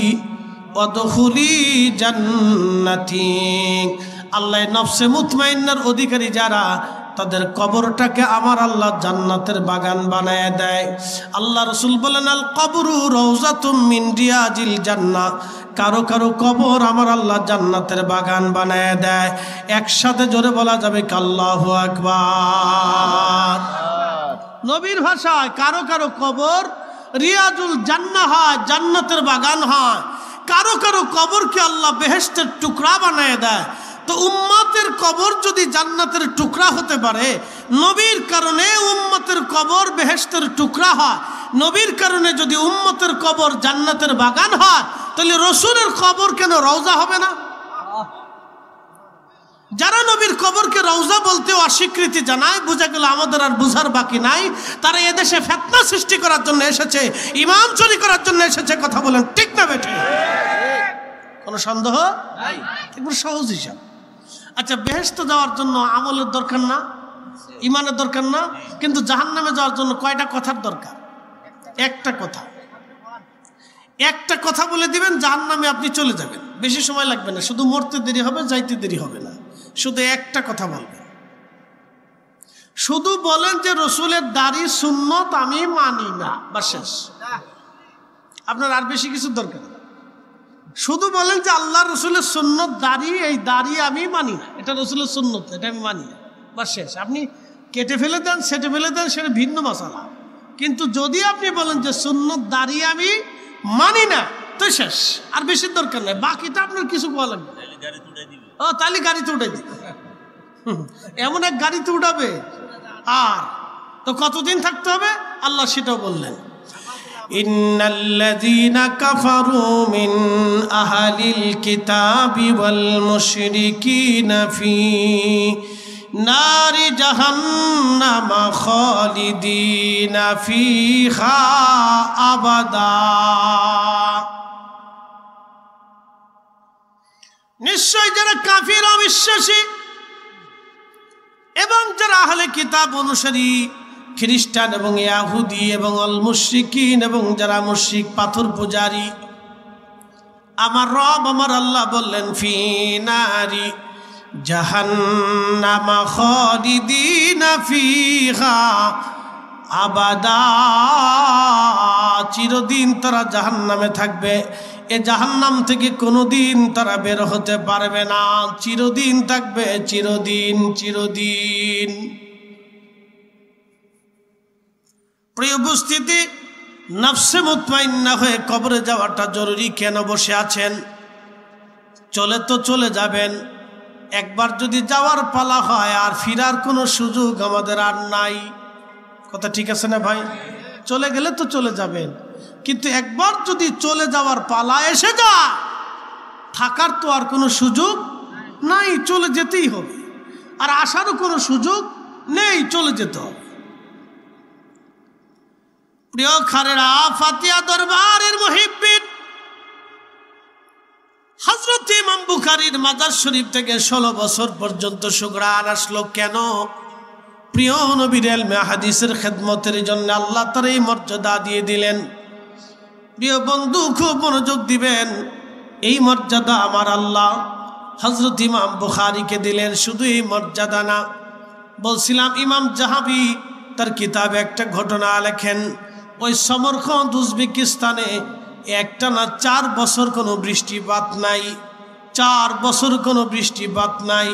ওয়াদখুলি জান্নাতি। আল্লাহ নফসে মুতমাইন্নার অধিকারী যারা, তাদের কবরটাকে আমার আল্লাহ জান্নাতের বাগান বানায় দেয়। আল্লাহ রাসূল বলেন আল কবরু রাউযাতুম মিন রিয়াজিল জান্নাহ, কারো কারো কবর আমার আল্লাহ জান্নাতের বাগান বানায় দেয়। একসাথে জোরে বলা যাবে আল্লাহু আকবার। নবীর ভাষায় কারো কারো কবর রিয়াজুল জান্নাহ হয়, জান্নাতের বাগান হয়। কারো কারো কবরকে আল্লাহ বেহেশতের টুকরা বানায় দেয়। তো উম্মতের কবর যদি জান্নাতের টুকরা হতে পারে, নবীর কারণে উম্মতের কবর বেহেশতের টুকরা হয়, নবীর কারণে যদি উম্মতের কবর জান্নাতের বাগান হয়, তাহলে রসুলের কবর কেন রওজা হবে না? যারা নবীর কবরকে রওজা বলতে অস্বীকৃতি জানায়, বোঝা গেল আমাদের আর বুঝার বাকি নাই। তারা এদেশে ফিতনা সৃষ্টি করার জন্য এসেছে, ইমাম চুরি করার জন্য এসেছে। কথা বলেন ঠিক না বেঠিক? কোনো সন্দেহ নাই, একবার সহজ হিসাব। আচ্ছা, বেহেশতে যাওয়ার জন্য আমলের দরকার না, ইমানের দরকার না, কিন্তু জাহান্নামে যাওয়ার জন্য কয়টা কথার দরকার? একটা কথা। একটা কথা বলে দিবেন, জাহান্নামে আপনি চলে যাবেন, বেশি সময় লাগবে না, শুধু মরতে দেরি হবে, যাইতে দেরি হবে না। শুধু একটা কথা বলবেন, শুধু বলেন যে রসুলের দাড়ি সুন্নত আমি মানি না, বা শেষ। আপনার আর বেশি কিছু দরকার না। শুধু বলেন যে আল্লাহ রসুলের সুন্নত দাড়ি, এই দাড়ি আমি মানি না, এটা রসুলের সুন্নত, এটা আমি মানি না, বা শেষ। আপনি কেটে ফেলে দেন, সেটে ফেলে দেন, সেটা ভিন্ন মশালা। কিন্তু যদি আপনি বলেন যে সুন্নত দাড়ি আমি মানি না, তো শেষ, আর বেশি দরকার নাই। বাকিটা আপনার কিছু বলা লাগবে। ও তাহলে গাড়িতে উঠাই দিবে, এমন এক গাড়িতে উঠাবে। আর তো কতদিন থাকতে হবে আল্লাহ সেটাও বললেন, ইন্নাল্লাযীনা কাফারু মিন আহলিল কিতাবি ওয়াল মুশরিকিনা ফি নারি জাহান্নাম খালিদিনা ফিহা আবাদা। নিশ্চয় যারা কাফির অবিশ্বাসী এবং যারা আহলে কিতাব অনুসারী খ্রিস্টান এবং ইহুদি এবং আল মুশরিকিন এবং যারা মুশরিক পাথর পূজারী, আমার রব আমার আল্লাহ বললেন ফি নারি জাহান্নাম খালিদিনা ফিহা আবাদা, চিরদিন তারা জাহান্নামে থাকবে। এ জাহান্নাম থেকে কোনোদিন তারা বের হতে পারবে না, চিরদিন থাকবে, চিরদিন চিরদিন। প্রিয় উপস্থিতি, নফসে মুতমাইন্না হয়ে কবরে যাওয়াটা জরুরি। কেন বসে আছেন? চলে তো চলে যাবেন, একবার যদি যাওয়ার পালা হয় আর ফিরার কোনো সুযোগ আমাদের আর নাই। কথা ঠিক আছে না ভাই? চলে গেলে তো চলে যাবেন, কিন্তু একবার যদি চলে যাওয়ার পালা এসে যায়, থাকার তো আর কোনো সুযোগ নাই, চলে যেতেই হবে। আর আসারও কোনো সুযোগ নেই, চলে যেতে হবে। প্রিয় খারেরা, ফাতিয়া দরবারের মুহিব্বিন, হযরত ইমাম বুখারীর মাজার শরীফ থেকে 16 বছর পর্যন্ত সুগ্রাণ আসলো কেন? প্রিয় নবীর ইলমে হাদিসের খেদমতের জন্য আল্লাহ তার এই মর্যাদা দিয়ে দিলেন। প্রিয় বন্ধু, খুব মনোযোগ দিবেন। এই মর্যাদা আমার আল্লাহ হযরত ইমাম বুখারীকে দিলেন। শুধু এই মর্যাদা না, বলছিলাম ইমাম জাহাবি তার কিতাবে একটা ঘটনা লেখেন। ওই সমরকন্দ উজবেকিস্তানে একটানা 4 বছর কোনো বৃষ্টিপাত নাই, 4 বছর কোনো বৃষ্টিপাত নাই।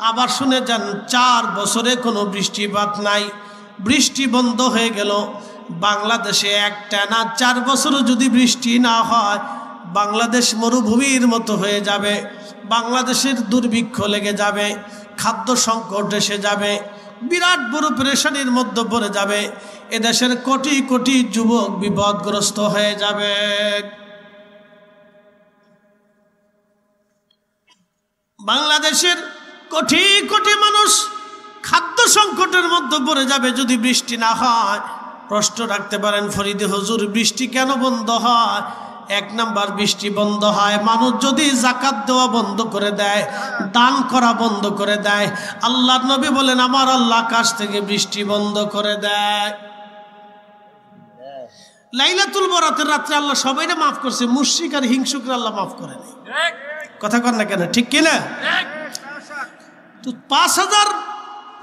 আবার শুনে যান, 4 বছরে কোনো বৃষ্টিপাত নাই। বৃষ্টি বন্ধ হয়ে গেল। বাংলাদেশে একটানা 4 বছরও যদি বৃষ্টি না হয়, বাংলাদেশ মরুভূমির মতো হয়ে যাবে, বাংলাদেশের দুর্ভিক্ষ লেগে যাবে, খাদ্য সংকট এসে যাবে, বিরাট বড় পেরেশানির মধ্যে পড়ে যাবে। এদেশের কোটি কোটি যুবক বিপদগ্রস্ত হয়ে যাবে। বাংলাদেশের কোটি কোটি মানুষ খাদ্য সংকটের মধ্যে পড়ে যাবে যদি বৃষ্টি না হয়। প্রশ্ন রাখতে পারেন, ফরিদে হুজুর বৃষ্টি কেন বন্ধ হয়? 1 নাম্বার, বৃষ্টি বন্ধ হয় মানুষ যদি যাকাত দেওয়া বন্ধ করে দেয়, দান করা বন্ধ করে দেয়। আল্লাহর নবী বলেন, আমার আল্লাহ আকাশ থেকে বৃষ্টি বন্ধ করে দেয়। লাইলাতুল বরাতের রাত্রে আল্লাহ সবাইকে মাফ করছে, মুশরিক আর হিংসুকরা আল্লাহ মাফ করে নাই। কথা কর না কেন? ঠিক কিনা? তো 5000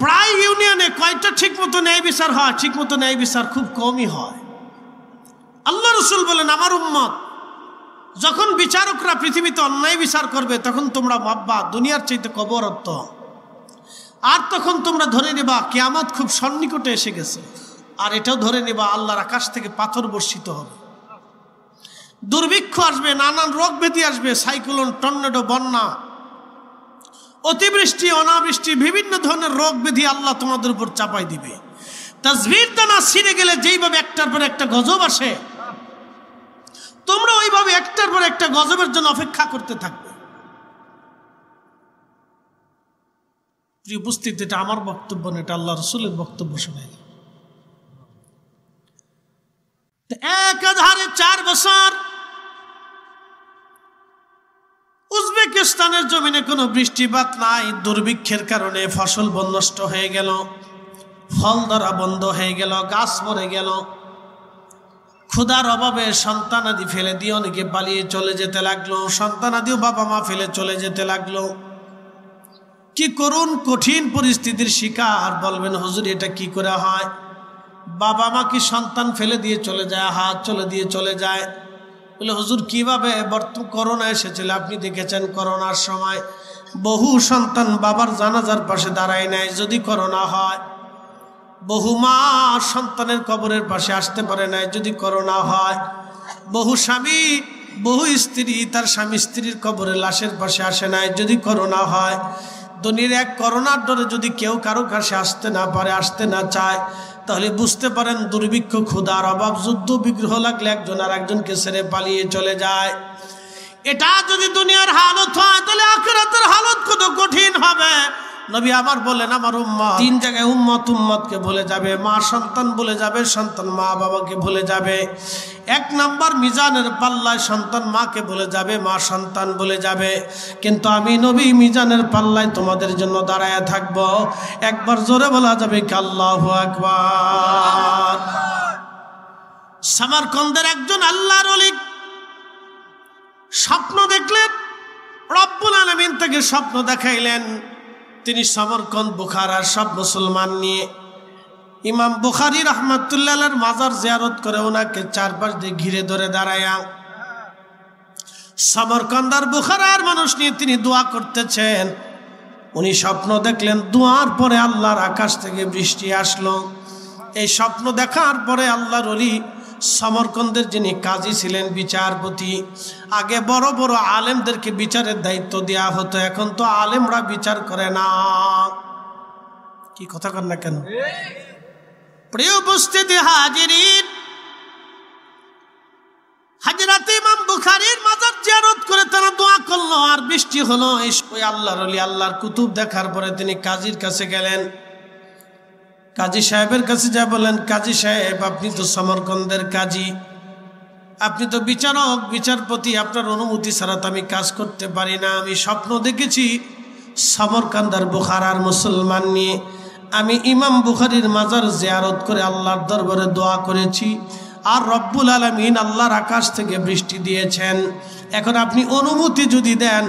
প্রায় ইউনিয়নে কয়টা ঠিক মতো ন্যায় বিচার হয়? ঠিক মতো ন্যায় বিচার খুব কমই হয়। আল্লাহ রাসূল বলেন, আমার উম্মত যখন বিচারকরা পৃথিবীতে অন্যায় বিচার করবে, তখন তোমরা ভাববা দুনিয়ার চাইতে কবর উত্তম। আর তখন তোমরা ধরে নেবা কিয়ামত খুব সন্নিকটে এসে গেছে। আর এটাও ধরে নেবা আল্লাহর আকাশ থেকে পাথর বর্ষিত হবে, দুর্ভিক্ষ আসবে, নানান রোগ ব্যাধি আসবে, সাইক্লোন, টর্নেডো, বন্যা, অতিবৃষ্টি, অনাবৃষ্টি, বিভিন্ন ধরনের রোগ ব্যাধি আল্লাহ তোমাদের উপর চাপাই দিবে। তাসবির দানা ছিঁড়ে গেলে যেইভাবে একটার পর একটা গজব আসে, তোমরা ওইভাবে একটার পর একটা গজবের জন্য অপেক্ষা করতে থাকবে। প্রিয় উপস্থিতি, এটা আমার বক্তব্য না, এটা আল্লাহ রাসূলের বক্তব্য। শোনাই একাধারে 4 বছর উজবেকিস্তানের জমিনে কোনো বৃষ্টিপাত নাই। দুর্ভিক্ষের কারণে ফসল নষ্ট হয়ে গেল, ফল ধরা বন্ধ হয়ে গেল, গাছ মরে গেল। ক্ষুধার অভাবে সন্তানাদি ফেলে দিয়ে অনেকে পালিয়ে চলে যেতে লাগলো, সন্তানাদিও বাবা মা ফেলে চলে যেতে লাগলো। কি করুন, কঠিন পরিস্থিতির শিকার। বলবেন, হুজুর এটা কি করে হয়? বাবা মা কি সন্তান ফেলে দিয়ে চলে যায়? হাত চলে দিয়ে চলে যায়। বলে, হুজুর কিভাবে? বর্তমান করোনা এসেছিল, আপনি দেখেছেন করোনার সময় বহু সন্তান বাবার জানাজার পাশে দাঁড়ায় নেয় যদি করোনা হয়। বহু মা সন্তানের কবরের পাশে আসতে পারে না যদি করোনা হয়। বহু স্বামী, বহু স্ত্রী তার স্বামী স্ত্রীর কবরের লাশের পাশে আসে না যদি করোনা হয়। দুনিয়ার এক করোনার ডরে যদি কেউ কারো কাছে আসতে না পারে, আসতে না চায়, তাহলে বুঝতে পারেন দুর্ভিক্ষ, ক্ষুধার অভাব, যুদ্ধ বিগ্রহ লাগলে একজন আর একজনকে ছেড়ে পালিয়ে চলে যায়। এটা যদি দুনিয়ার হালত হয়, তাহলে আখিরাতের হালত কত কঠিন হবে। নবী আমার বলেন আমার উম্মত তিন জায়গায় উম্মত উম্মতকে ভুলে যাবে, মা সন্তান ভুলে যাবে, সন্তান মা বাবাকে ভুলে যাবে। এক নাম্বার মিজানের পাল্লায় সন্তান মাকে ভুলে যাবে, মা সন্তান ভুলে যাবে। কিন্তু আমি নবী মিজানের পাল্লায় তোমাদের জন্য দাঁড়ায় থাকব। একবার জোরে বলা যাবে কি আল্লাহু আকবার। সামারকন্দের একজন আল্লাহর ওলি স্বপ্ন দেখলেন, রব্বুল আলামিন তাকে স্বপ্ন দেখাইলেন। তিনি সামারকন্দ বুখারার সব মুসলমান নিয়ে ইমাম বুখারী রাহমাতুল্লাহ আলাইহির মাজার জিয়ারত করে ওনাকে চারপাশ দিয়ে ঘিরে ধরে দাঁড়ায়া সামারকন্দ আর বুখারার মানুষ নিয়ে তিনি দোয়া করতেছেন। উনি স্বপ্ন দেখলেন, দোয়ার পরে আল্লাহর আকাশ থেকে বৃষ্টি আসলো। এই স্বপ্ন দেখার পরে আল্লাহর ওলি সমরকন্দের যিনি কাজী ছিলেন, বিচারপতি, আগে বড় বড় আলেমদেরকে বিচারের দায়িত্ব দেওয়া হতো, এখন তো আলেমরা বিচার করে না। কি কথা কর না কেন? প্রিয় উপস্থিতি হাজিরিন, হযরত ইমাম বুখারীর মাজার জিয়ারত করে তারা দোয়া করলো আর বৃষ্টি হলো। ওই আল্লাহর ওলি আল্লাহর কুতুব দেখার পরে তিনি কাজীর কাছে গেলেন। কাজী সাহেবের কাছে যা বলেন, কাজী সাহেব আপনি তো সমরকন্দের কাজী, আপনি তো বিচারক, বিচারপতি, আপনার অনুমতি ছাড়া তো আমি কাজ করতে পারি না। আমি স্বপ্ন দেখেছি সমরকন্দ আর বুখারার মুসলমান নিয়ে আমি ইমাম বুখারীর মাজার জিয়ারত করে আল্লাহর দরবারে দোয়া করেছি, আর রব্বুল আলামিন আল্লাহর আকাশ থেকে বৃষ্টি দিয়েছেন। এখন আপনি অনুমতি যদি দেন,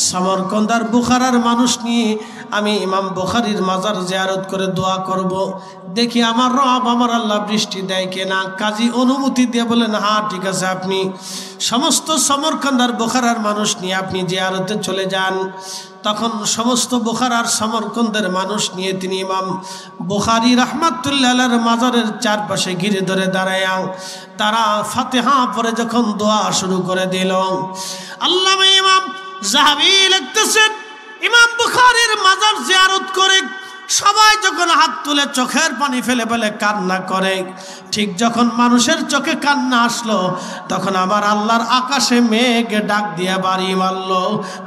সমরকন্দ আর বুখারার মানুষ নিয়ে আমি ইমাম বুখারীর মাজার জিয়ারত করে দোয়া করব, দেখি আমার রব আমার আল্লাহ বৃষ্টি দেয় কিনা। কাজী অনুমতি দিয়ে বলেন, হ্যাঁ ঠিক আছে, আপনি সমস্ত সমরকন্দ আর বুখারার মানুষ নিয়ে আপনি জিয়ারতে চলে যান। তখন সমস্ত বুখারার সমরকন্দের মানুষ নিয়ে তিনি ইমাম বুখারী রাহমাতুল্লাহ আলাইহির মাজারের চারপাশে ঘিরে ধরে দাঁড়ায় তারা ফাতিহা পড়ে যখন দোয়া শুরু করে দিল, আল্লামা ইমাম যাহাবী লিখতেছেন, ইমাম বুখারীর মাজার জিয়ারত করে সবাই যখন হাত তুলে চোখের পানি ফেলে ফেলে কান্না করে, ঠিক যখন মানুষের চোখে কান্না আসলো তখন আমার আল্লাহর আকাশে মেঘ ডাক দিয়ে বাড়ি মারল।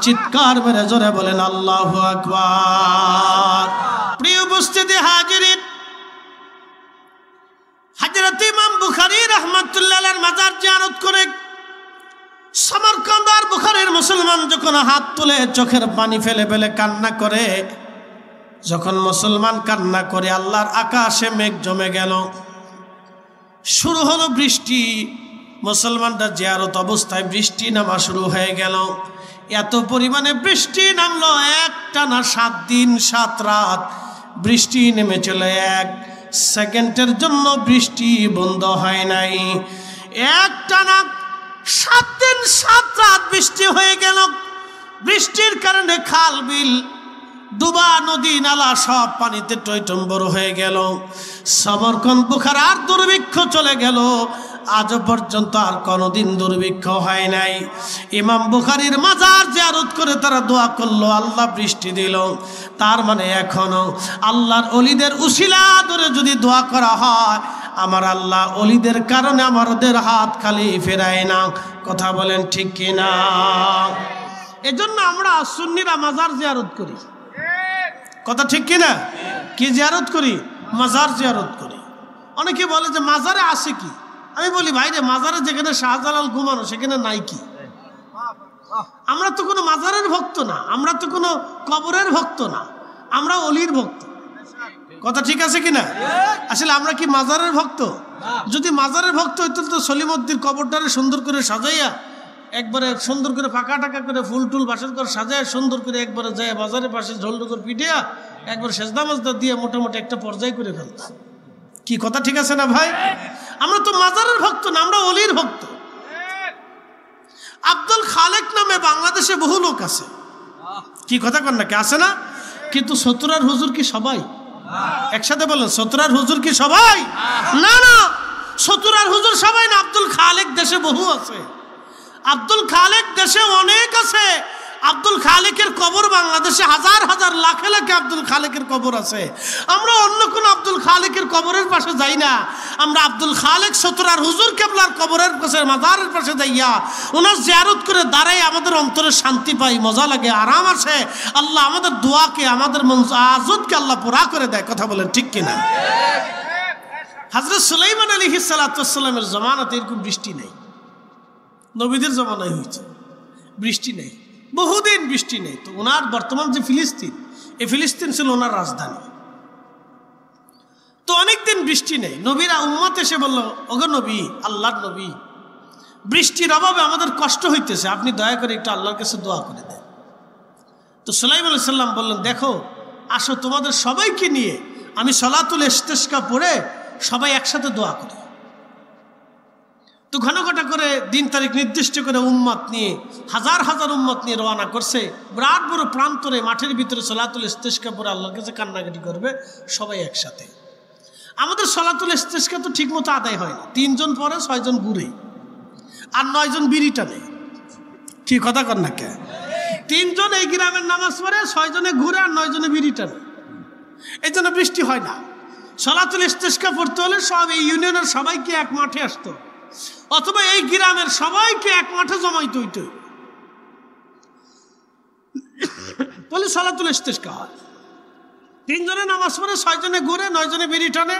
চিৎকার মেরে জোরে বলেন আল্লাহু আকবার। প্রিয় উপস্থিতি হাজিরিন, হযরত ইমাম বুখারী রাহমাতুল্লাহ আলাইহির মাজার জিয়ারত করে সমরকন্দ আর বুখারীর মুসলমান যখন হাত তুলে চোখের পানি ফেলে ফেলে কান্না করে, যখন মুসলমান কান্না করে আল্লাহর আকাশে মেঘ জমে গেল, শুরু হলো বৃষ্টি। মুসলমানরা জিয়ারত অবস্থায় বৃষ্টি নামা শুরু হয়ে গেল। এত পরিমাণে বৃষ্টি নামলো, একটানা 7 দিন 7 রাত বৃষ্টি নেমেছিল। 1 সেকেন্ডের জন্য বৃষ্টি বন্ধ হয় নাই। একটানা 7 দিন 7 রাত বৃষ্টি হয়ে গেল। বৃষ্টির কারণে খাল বিল ডুবা, নদী নালা সব পানিতে টইটম্বর হয়ে গেল। সমরকন্দ বুখারার দুর্ভিক্ষ চলে গেল। আজ পর্যন্ত আর কোনোদিন দুর্ভিক্ষ হয় নাই। ইমাম বুখারীর মাজার জিয়ারত করে তারা দোয়া করলো, আল্লাহ বৃষ্টি দিল। তার মানে এখনো আল্লাহর ওলিদের উসিলা ধরে যদি দোয়া করা হয়, আমার আল্লাহ ওলিদের কারণে আমাদের হাত খালি ফেরায় না। কথা বলেন ঠিক কিনা? এজন্য আমরা সুন্নিরা মাজার জিয়ারত করি। কথা ঠিক কিনা? কি জিয়ারত করি? মাজার জিয়ারত করি। অনেকে বলে যে মাজারে আছে কি? আমি বলি ভাইরে, মাজারে যেখানে শাহজালাল ঘুমানো সেখানে নাই কি? আমরা তো কোনো মাজারের ভক্ত না, আমরা তো কোনো কবরের ভক্ত না, আমরা অলির ভক্ত। কথা ঠিক আছে কিনা? আসলে আমরা কি মাজারের ভক্ত? যদি মাজারের ভক্ত হইতো তো সলিমউদ্দির কবরটারে সুন্দর করে সাজাইয়া একবারে সুন্দর করে ফাঁকা টাকা করে ফুল টুল বাসর করে সাজায় সুন্দর করে একবারে যায় বাজারের পাশে ঝোলডুকর পিটিয়া একবার সেজদা মাজদা দিয়ে মোটামুটি একটা পর্যায় করে ফেলত। কি কথা ঠিক আছে না ভাই? আমরা তো মাজারের ভক্ত না, আমরা অলির ভক্ত। আব্দুল খালেক নামে বাংলাদেশে বহু লোক আছে। কি কথা কন না? কে আছে না? কিন্তু সতুরার হুজুর কি সবাই? একসাথে বলেন, সতুরার হুজুর কি সবাই? না না, সতুরার হুজুর সবাই না। আব্দুল খালেক দেশে বহু আছে। আব্দুল খালেক দেশে অনেক আছে। আব্দুল খালেকের কবর বাংলাদেশে হাজার হাজার লাখে লাখে আব্দুল খালেকের কবর আছে। আমরা অন্য কোন আব্দুল খালেকের কবরের পাশে যাই না, আমরা আব্দুল খালেক সতরার হুজুর কেবলার কবরের পাশে, মাজারের পাশে যাইয়া ওনার জিয়ারত করে দাঁড়াই আমাদের অন্তরে শান্তি পাই, মজা লাগে, আরাম আসে। আল্লাহ আমাদের দোয়াকে, আমাদের আজতকে আল্লাহ পুরা করে দেয়। কথা বলেন ঠিক কিনা? হযরত সুলাইমান আলাইহিস সালাতু ওয়াস সালামের জামানাতে এরকম বৃষ্টি নেই। নবীদের জামানায় হয়েছে বৃষ্টি নেই, বহুদিন বৃষ্টি নেই। তো ওনার বর্তমান যে ফিলিস্তিন, এই ফিলিস্তিন ছিল ওনার রাজধানী। তো অনেকদিন বৃষ্টি নেই। নবীরা উম্মত এসে বলল, ওগো নবী, আল্লাহর নবী, বৃষ্টির অভাবে আমাদের কষ্ট হইতেছে, আপনি দয়া করে একটু আল্লাহর কাছে দোয়া করে দেন। তো সুলাইমান আলাইহিস সালাম বললেন, দেখো আসো, তোমাদের সবাইকে নিয়ে আমি সলাতুল ইস্তিসকা পড়ে সবাই একসাথে দোয়া করি। তো ঘন ঘটা করে দিন তারিখ নির্দিষ্ট করে উম্মত নিয়ে, হাজার হাজার উম্মত নিয়ে রওনা করছে। বিরাট বড় প্রান্তরে মাঠের ভিতরে সলাতুল ইস্তিসকা পড়ে আল্লাহর কাছে কান্নাকাটি করবে সবাই একসাথে। আমাদের সলাতুল ইস্তিসকা তো ঠিক মতো আদায় হয় না, 3 জন পরে 6 জন ঘুরে আর 9 জন বিড়ি টানে। কি কথা কর না কে? 3 জন এই গ্রামের নামাজ পড়ে, 6 জনে ঘুরে আর 9 জনে বিড়ি টানে। এই জন্য বৃষ্টি হয় না। সলাতুল ইস্তিসকা পড়তে হলে সব এই ইউনিয়নের সবাইকে এক মাঠে আসতো, অথবা এই গ্রামের সবাইকে এক মাঠে জমাইতে হইতো, বলে সলাতুল ইস্তিসকা হয়। 3 জনে নামাজ পড়ে, 6 জনে ঘুরে, 9 জনে বিড়ি টানে,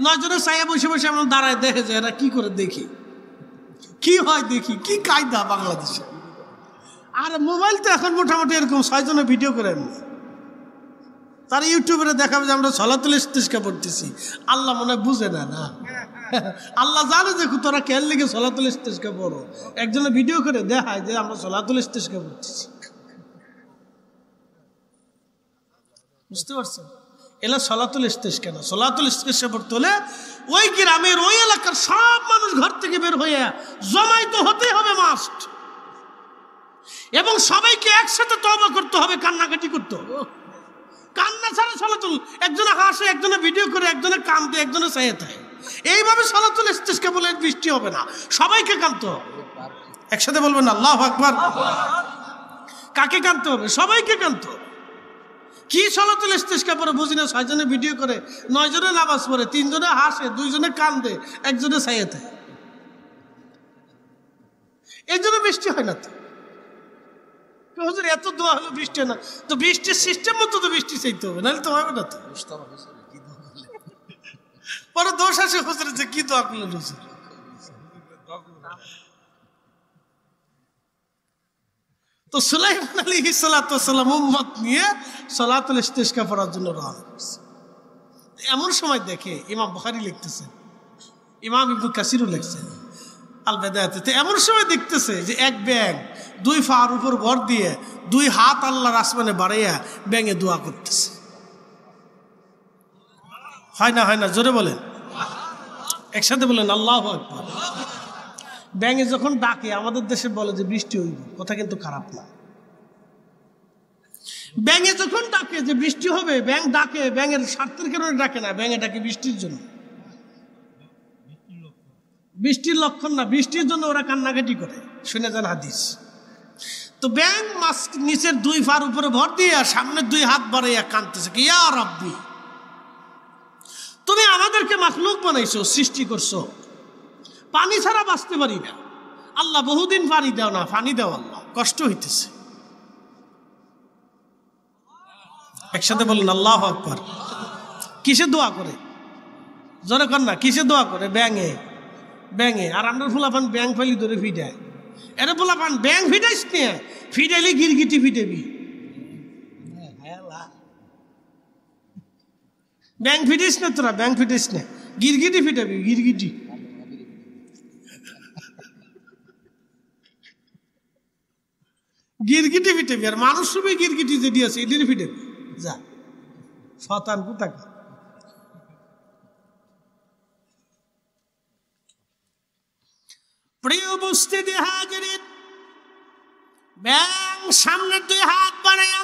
9 জনে ছায়া বসে বসে আমরা দাঁড়ায় দেখে যে এরা কি করে, দেখি কি হয়, দেখি কি কায়দা বাংলাদেশে। আর মোবাইল তো এখন মোটামুটি এরকম 6 জনে ভিডিও করে এমনি, তারা ইউটিউবে দেখাবে যে আমরা সলাতুল ইস্তিসকা পড়তেছি। আল্লাহ মনে হয় বুঝে না, না আল্লাহ জানে যে তোরা কেন লেগে সলাতুল ইস্তিসকা পড়ো। একজনে ভিডিও করে দেখায় যে আমরা সলাতুল ইস্তিসকা পড়তেছি। বুঝতে পারছেন? এলা সলাতুল ইস্তিসকা না। সলাতুল ইস্তিসকা পড়তে হলে ওই গ্রামের, ওই এলাকার সব মানুষ ঘর থেকে বের হয়ে জমাইত হতে হবে মাস্ট, এবং সবাইকে একসাথে তওবা করতে হবে, কান্নাকাটি করতে হবে। কান্না ছাড়া সলাতুল, একজনে হাসে, একজনে ভিডিও করে, একজনে কান্দে, একজনে চাইয়ে থাকে। এইভাবে সলাতুল ইস্তিসকা বলে বৃষ্টি হবে না, সবাইকে কাঁদতে হবে। একসাথে বলবেন আল্লাহু আকবার। কাকে কাঁদতে হবে? সবাইকে কাঁদতে হবে। কি সলাতুল ইস্তিসকা পরে বুঝি না, 6 জনে ভিডিও করে, 9 জনে নামাজ পড়ে, 3 জনে হাসে, 2 জনে কান্দে, একজনে চাইয়ে থাকে। এই জন্য বৃষ্টি হয় না। তো হুজুর এত দোয়া হলো বৃষ্টি হয় না, তো বৃষ্টির সিস্টেম মতো তো বৃষ্টি চাইতে হবে, নাহলে তো হবে না। তো পরে দোষ আসে হুজুর যে কি দোয়া করলেন হুজুর। তো সুলাইমান আলাইহিস সালাতু ওয়াস সালাম উম্মত নিয়ে সলাতুল ইস্তিসকা পড়ার জন্য রওনা করছে। এমন সময় দেখে, ইমাম বুখারী লিখতেছেন, ইমাম ইবনে কাসিরও লিখছেন আল বিদায়াতে, এমন সময় দেখতেছে যে এক ব্যাঙ 2 পার উপর ভর দিয়ে 2 হাত আল্লাহর আসমানে বাড়াইয়া ব্যাঙে দোয়া করতেছে। হয় না? হয় না? জোরে বলেন, একসাথে বলেন আল্লাহু আকবার। ব্যাঙে যখন ডাকে, আমাদের দেশে বলে যে বৃষ্টি হইব, কথা কিন্তু খারাপ না। ব্যাঙে যখন ডাকে যে বৃষ্টি হবে, ব্যাঙ ডাকে, ব্যাঙের স্বার্থের কারণে ডাকে না, ব্যাঙে ডাকে বৃষ্টির জন্য। বৃষ্টির লক্ষণ না, বৃষ্টির জন্য ওরা কান্নাকাটি করে, শুনে যান হাদিস। তো ব্যাঙ মাছ নিচের 2 পার উপরে ভর দিয়ে সামনে 2 হাত বাড়াইয়া কাঁদতেছে, কি ইয়া রাব্বি, তুমি আমাদেরকে মাখলুক বানাইছো, সৃষ্টি করছো, পানি ছাড়া বাঁচতে পারি না। আল্লাহ বহুদিন পানি দাও না, পানি দাও আল্লাহ, কষ্ট হইতেছে। একসাথে বলেন আল্লাহু আকবার। কিসে দোয়া করে? জোরে কর না, কিসে দোয়া করে? ব্যাঙে। ব্যাঙে। আর আমরা ফুলাপান ব্যাং ফাইলি ধরে ফিটায়, এরে ফুলাপান ব্যাং ফিটাইস নিয়ে, ফিটাইলি গিরগিটি ফিটাবি। ব্যাং ফিটিস না তোরা, ব্যাং ফিটিস না, গিরগিটি ফিটাবি, গিরগিটি। গিরগিটি ফিটাবি, আর মানুষ রূপে গিরগিটি যেটি আছে এটির ফিটাবি। যা শতান কোথাকে। প্রিয় উপস্থিতি হাজিরিন, ব্যাং সামনে 2 হাত বানায়া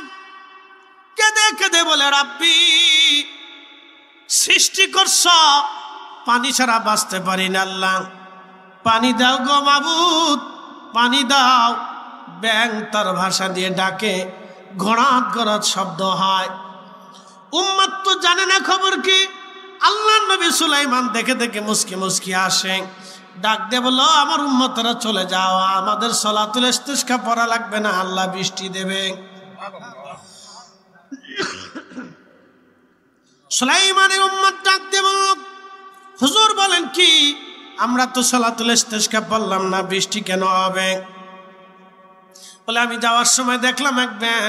কেঁদে কেঁদে বলে, রাব্বি, সৃষ্টি করছ, পানি ছাড়া বাঁচতে পারি না, আল্লাহ পানি দাও গো মাবুদ, পানি দাও। ব্যাং তার ভাষা দিয়ে ডাকে, ঘোড়াত ঘোড়াত শব্দ হয়। উম্মত তো জানে না খবর কি। আল্লাহর নবী সুলাইমান দেখে দেখে মুস্কি মুস্কি আসে, ডাক দিয়ে বলল, আমার উম্মতরা চলে যাও, আমাদের সলাতুল ইস্তিসকা পড়া লাগবে না, আল্লাহ বৃষ্টি দেবে। সুলাইমানের উম্মত ডাক দিয়ে বলল, হুজুর বলেন কি, আমরা তো সলাতুল ইস্তিসকা পড়লাম না, বৃষ্টি কেন হবে? বলে, আমি যাওয়ার সময় দেখলাম এক ব্যাঙ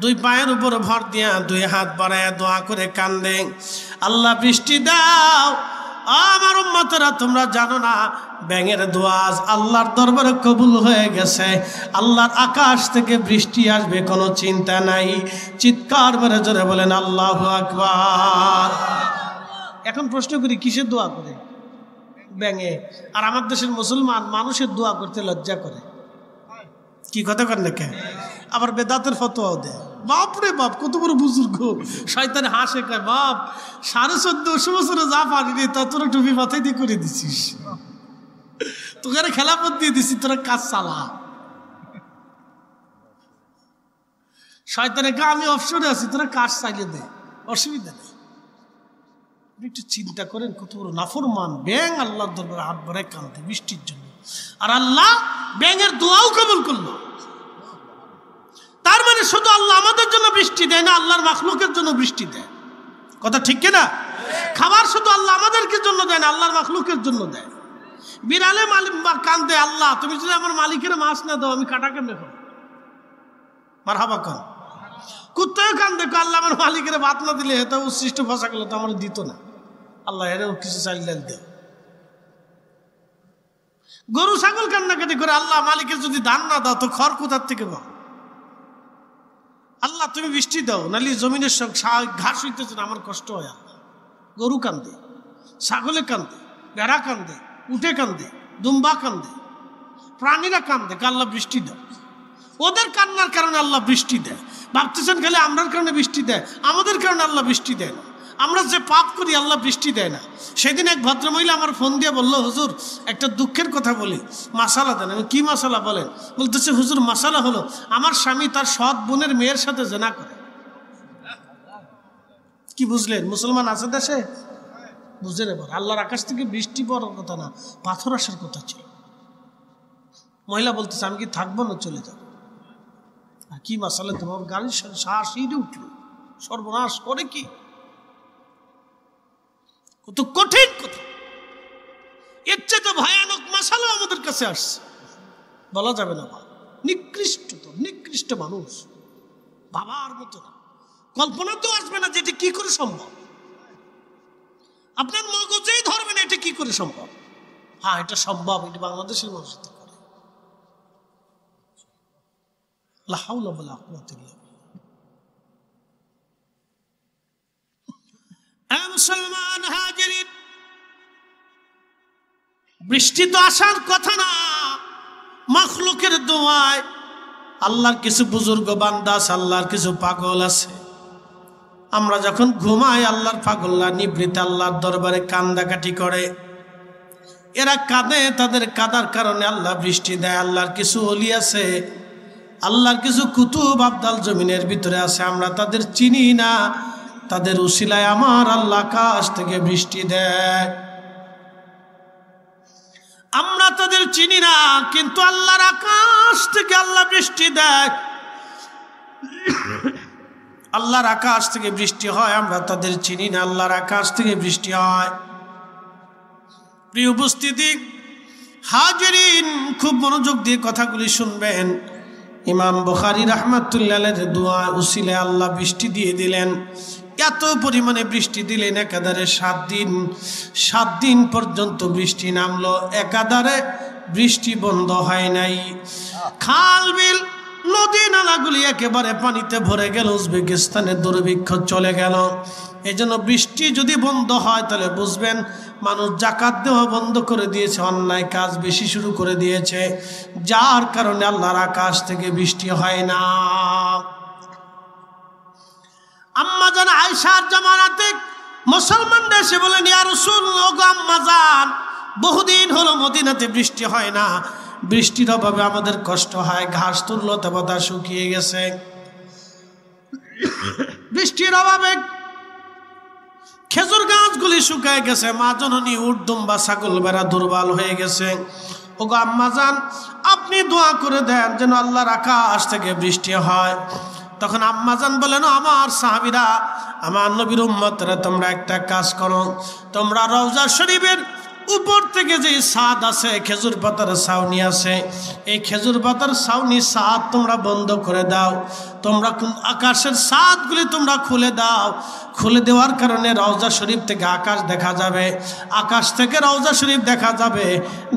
দুই পায়ের উপর ভর দিয়া দুই হাত বাড়ায় দোয়া করে কান্দে, আল্লাহ বৃষ্টি দাও। আমার উম্মতরা তোমরা জানো না, ব্যাঙের দোয়া আল্লাহর দরবারে কবুল হয়ে গেছে, আল্লাহর আকাশ থেকে বৃষ্টি আসবে, কোনো চিন্তা নাই। চিৎকার মেরে জোরে বলেন আল্লাহু আকবার। এখন প্রশ্ন করি, কিসের দোয়া করে? ব্যাঙে। আর আমার দেশের মুসলমান মানুষের দোয়া করতে লজ্জা করে। কি কথা কর না কেন? আবার বেদাতের ফতোয়াও দেয়। বাপরে বাপ, কত বড় বুজুর্গ। শয়তানে হাসে, কয়, বাপ 1450 বছরে যা পারিনি তা তোরা টুপি মাথায় দিয়ে করে দিছিস, তোকে খেলাপথ দিয়ে দিছি, তোরা কাজ চালা। শয়তানে কা, আমি অবসরে আছি, তোরা কাজ চাইলে দে, অসুবিধা নেই। একটু চিন্তা করেন, কত বড় নাফরমান ব্যাঙ আল্লাহর দরবারে হাত বাড়ায় কাঁদে বৃষ্টির জন্য, আর আল্লাহ ব্যাঙের দোয়াও কবুল করলো। তার মানে শুধু আল্লাহ আমাদের জন্য বৃষ্টি দেয় না, আল্লাহর মাখলুকের জন্য বৃষ্টি দেয়। কথা ঠিক কিনা? খাবার শুধু আল্লাহ আমাদেরকে জন্য দেয় না, আল্লাহর মাখলুকের জন্য দেয়। বিড়ালে কান্দে, আল্লাহ তুমি যদি আমার মালিকের মাছ না দাও, আমি কাটা কেমনে খাবো? মারহাবা কর। কুত্তাও কান্দে, আল্লাহ আমার মালিকের ভাত না দিলে, এটা উচ্ছিষ্ট ভাষা গেলে তো আমার দিত না, আল্লাহ এরও কিছু চাইলে দে। গরু ছাগল কান্নাকাটি করে, আল্লাহ মালিকের যদি ধান না দাও তো খড় কোথার থেকে পাও? আল্লাহ তুমি বৃষ্টি দাও, নালি জমিনের ঘাস হইতেছে না, আমার কষ্ট হয়। আল্লাহ গরু কান্দে, ছাগলে কান্দে, ভেড়া কান্দে, উঠে কান্দে, দুম্বা কান্দে, প্রাণীরা কান্দে, আল্লাহ বৃষ্টি দাও। ওদের কান্নার কারণে আল্লাহ বৃষ্টি দেয়। ভাবতেছেন খালি আমরার কারণে বৃষ্টি দেয়, আমাদের কারণে আল্লাহ বৃষ্টি দেয় না। আমরা যে পাপ করি আল্লাহ বৃষ্টি দেয় না। সেদিন এক ভদ্রমহিলা আমার ফোন দিয়ে বললো, হুজুর একটা দুঃখের কথা বলি, মাসালা দেন। আমি কি মাসালা বলেন? বলতেছে, হুজুর মাসালা হলো আমার স্বামী তার সৎ বোনের মেয়ের সাথে জেনা করে। কি বুঝলেন? মুসলমান আছে দেশে? বুঝলেন? এবার আল্লাহর আকাশ থেকে বৃষ্টি পড়ার কথা না, পাথর আসার কথা ছিল। মহিলা বলতেছে, আমি কি থাকবো না, চলে যাব। কি মাসালা? তোমার গাড়ির শ্বাস উঠলো, সর্বনাশ করে কি? কত কঠিন কথা। এর চেয়ে ভয়ানক মাসালা আমাদের কাছে আসছে, বলা যাবে না। নিকৃষ্ট, তো নিকৃষ্ট মানুষ, বাবার মতো না, কল্পনাতেও আসবে না যে এটা কি করে সম্ভব। আপনার মগজেই ধরবে না এটা কি করে সম্ভব। হ্যাঁ, এটা সম্ভব, এটা বাংলাদেশের মানুষ করে। লা হাওলা ওয়ালা কুওয়াতা ইল্লা বিল্লাহ। মুসলমান হাজিরিন, বৃষ্টি তো আসার কথা না, মাখলুকের দোয়ায়। আল্লাহর কিছু বুজুর্গ বান্দা আছে, আল্লাহর কিছু পাগল আছে। আমরা যখন ঘুমাই, আল্লাহর পাগলরা নিবৃত্ত আল্লাহর দরবারে কান্দাকাটি করে। এরা কাঁদে, তাদের কাদার কারণে আল্লাহ বৃষ্টি দেয়। আল্লাহর কিছু ওলি আছে, আল্লাহর কিছু কুতুব আবদাল জমিনের ভিতরে আছে, আমরা তাদের চিনি না, তাদের উসিলায় আমার আল্লাহ আকাশ থেকে বৃষ্টি দেয়। আমরা তাদের চিনি না, কিন্তু আল্লাহর আকাশ থেকে আল্লাহ বৃষ্টি দেয়। আল্লাহর আকাশ থেকে বৃষ্টি হয়, আমরা তাদের চিনি না, আল্লাহর আকাশ থেকে বৃষ্টি হয়। প্রিয় উপস্থিতি হাজিরিন, খুব মনোযোগ দিয়ে কথাগুলি শুনবেন। ইমাম বুখারী রাহমাতুল্লাহ আলাইহির দোয়া উসিলায় আল্লাহ বৃষ্টি দিয়ে দিলেন। এত পরিমাণে বৃষ্টি দিলেন, একাধারে 7 দিন পর্যন্ত বৃষ্টি নামলো, একাধারে বৃষ্টি বন্ধ হয় নাই। খাল বিল নদী নালাগুলি একেবারে পানিতে ভরে গেল, উজবেকিস্তানের দুর্ভিক্ষ চলে গেল। এই জন্য বৃষ্টি যদি বন্ধ হয় তাহলে বুঝবেন মানুষ জাকাত দেওয়া বন্ধ করে দিয়েছে, অন্যায় কাজ বেশি শুরু করে দিয়েছে, যার কারণে আল্লাহর আকাশ থেকে বৃষ্টি হয় না। আম্মা জান আয়েশার জামানাতে মুসলমানরা এসে বলেন, ইয়া রাসূলুল্লাহ, আম্মা জান বহুদিন হলো মদিনাতে বৃষ্টি হয় না, বৃষ্টির অভাবে আমাদের কষ্ট হয়, ঘাস তুললতা পাতা শুকিয়ে গেছে, বৃষ্টির অভাবে খেজুর গাছগুলি শুকায় গেছে, মা জননী উট দুম্বা ছাগল বেড়া দুর্বল হয়ে গেছে। ওগো আম্মা জান, আপনি দোয়া করে দেন যেন আল্লাহর আকাশ থেকে বৃষ্টি হয়। তখন আম্মা জান বলেন, আমার সাহাবীরা, আমার নবীর উম্মতরা, তোমরা একটা কাজ করো, তোমরা রওজা শরীফের উপর থেকে যে ছাদ আছে, খেজুর পাতার ছাউনি আছে, এই খেজুর পাতার ছাউনি ছাদ তোমরা বন্ধ করে দাও, তোমরা আকাশের ছাদগুলি তোমরা খুলে দাও। খুলে দেওয়ার কারণে রওজা শরীফ থেকে আকাশ দেখা যাবে, আকাশ থেকে রওজা শরীফ দেখা যাবে,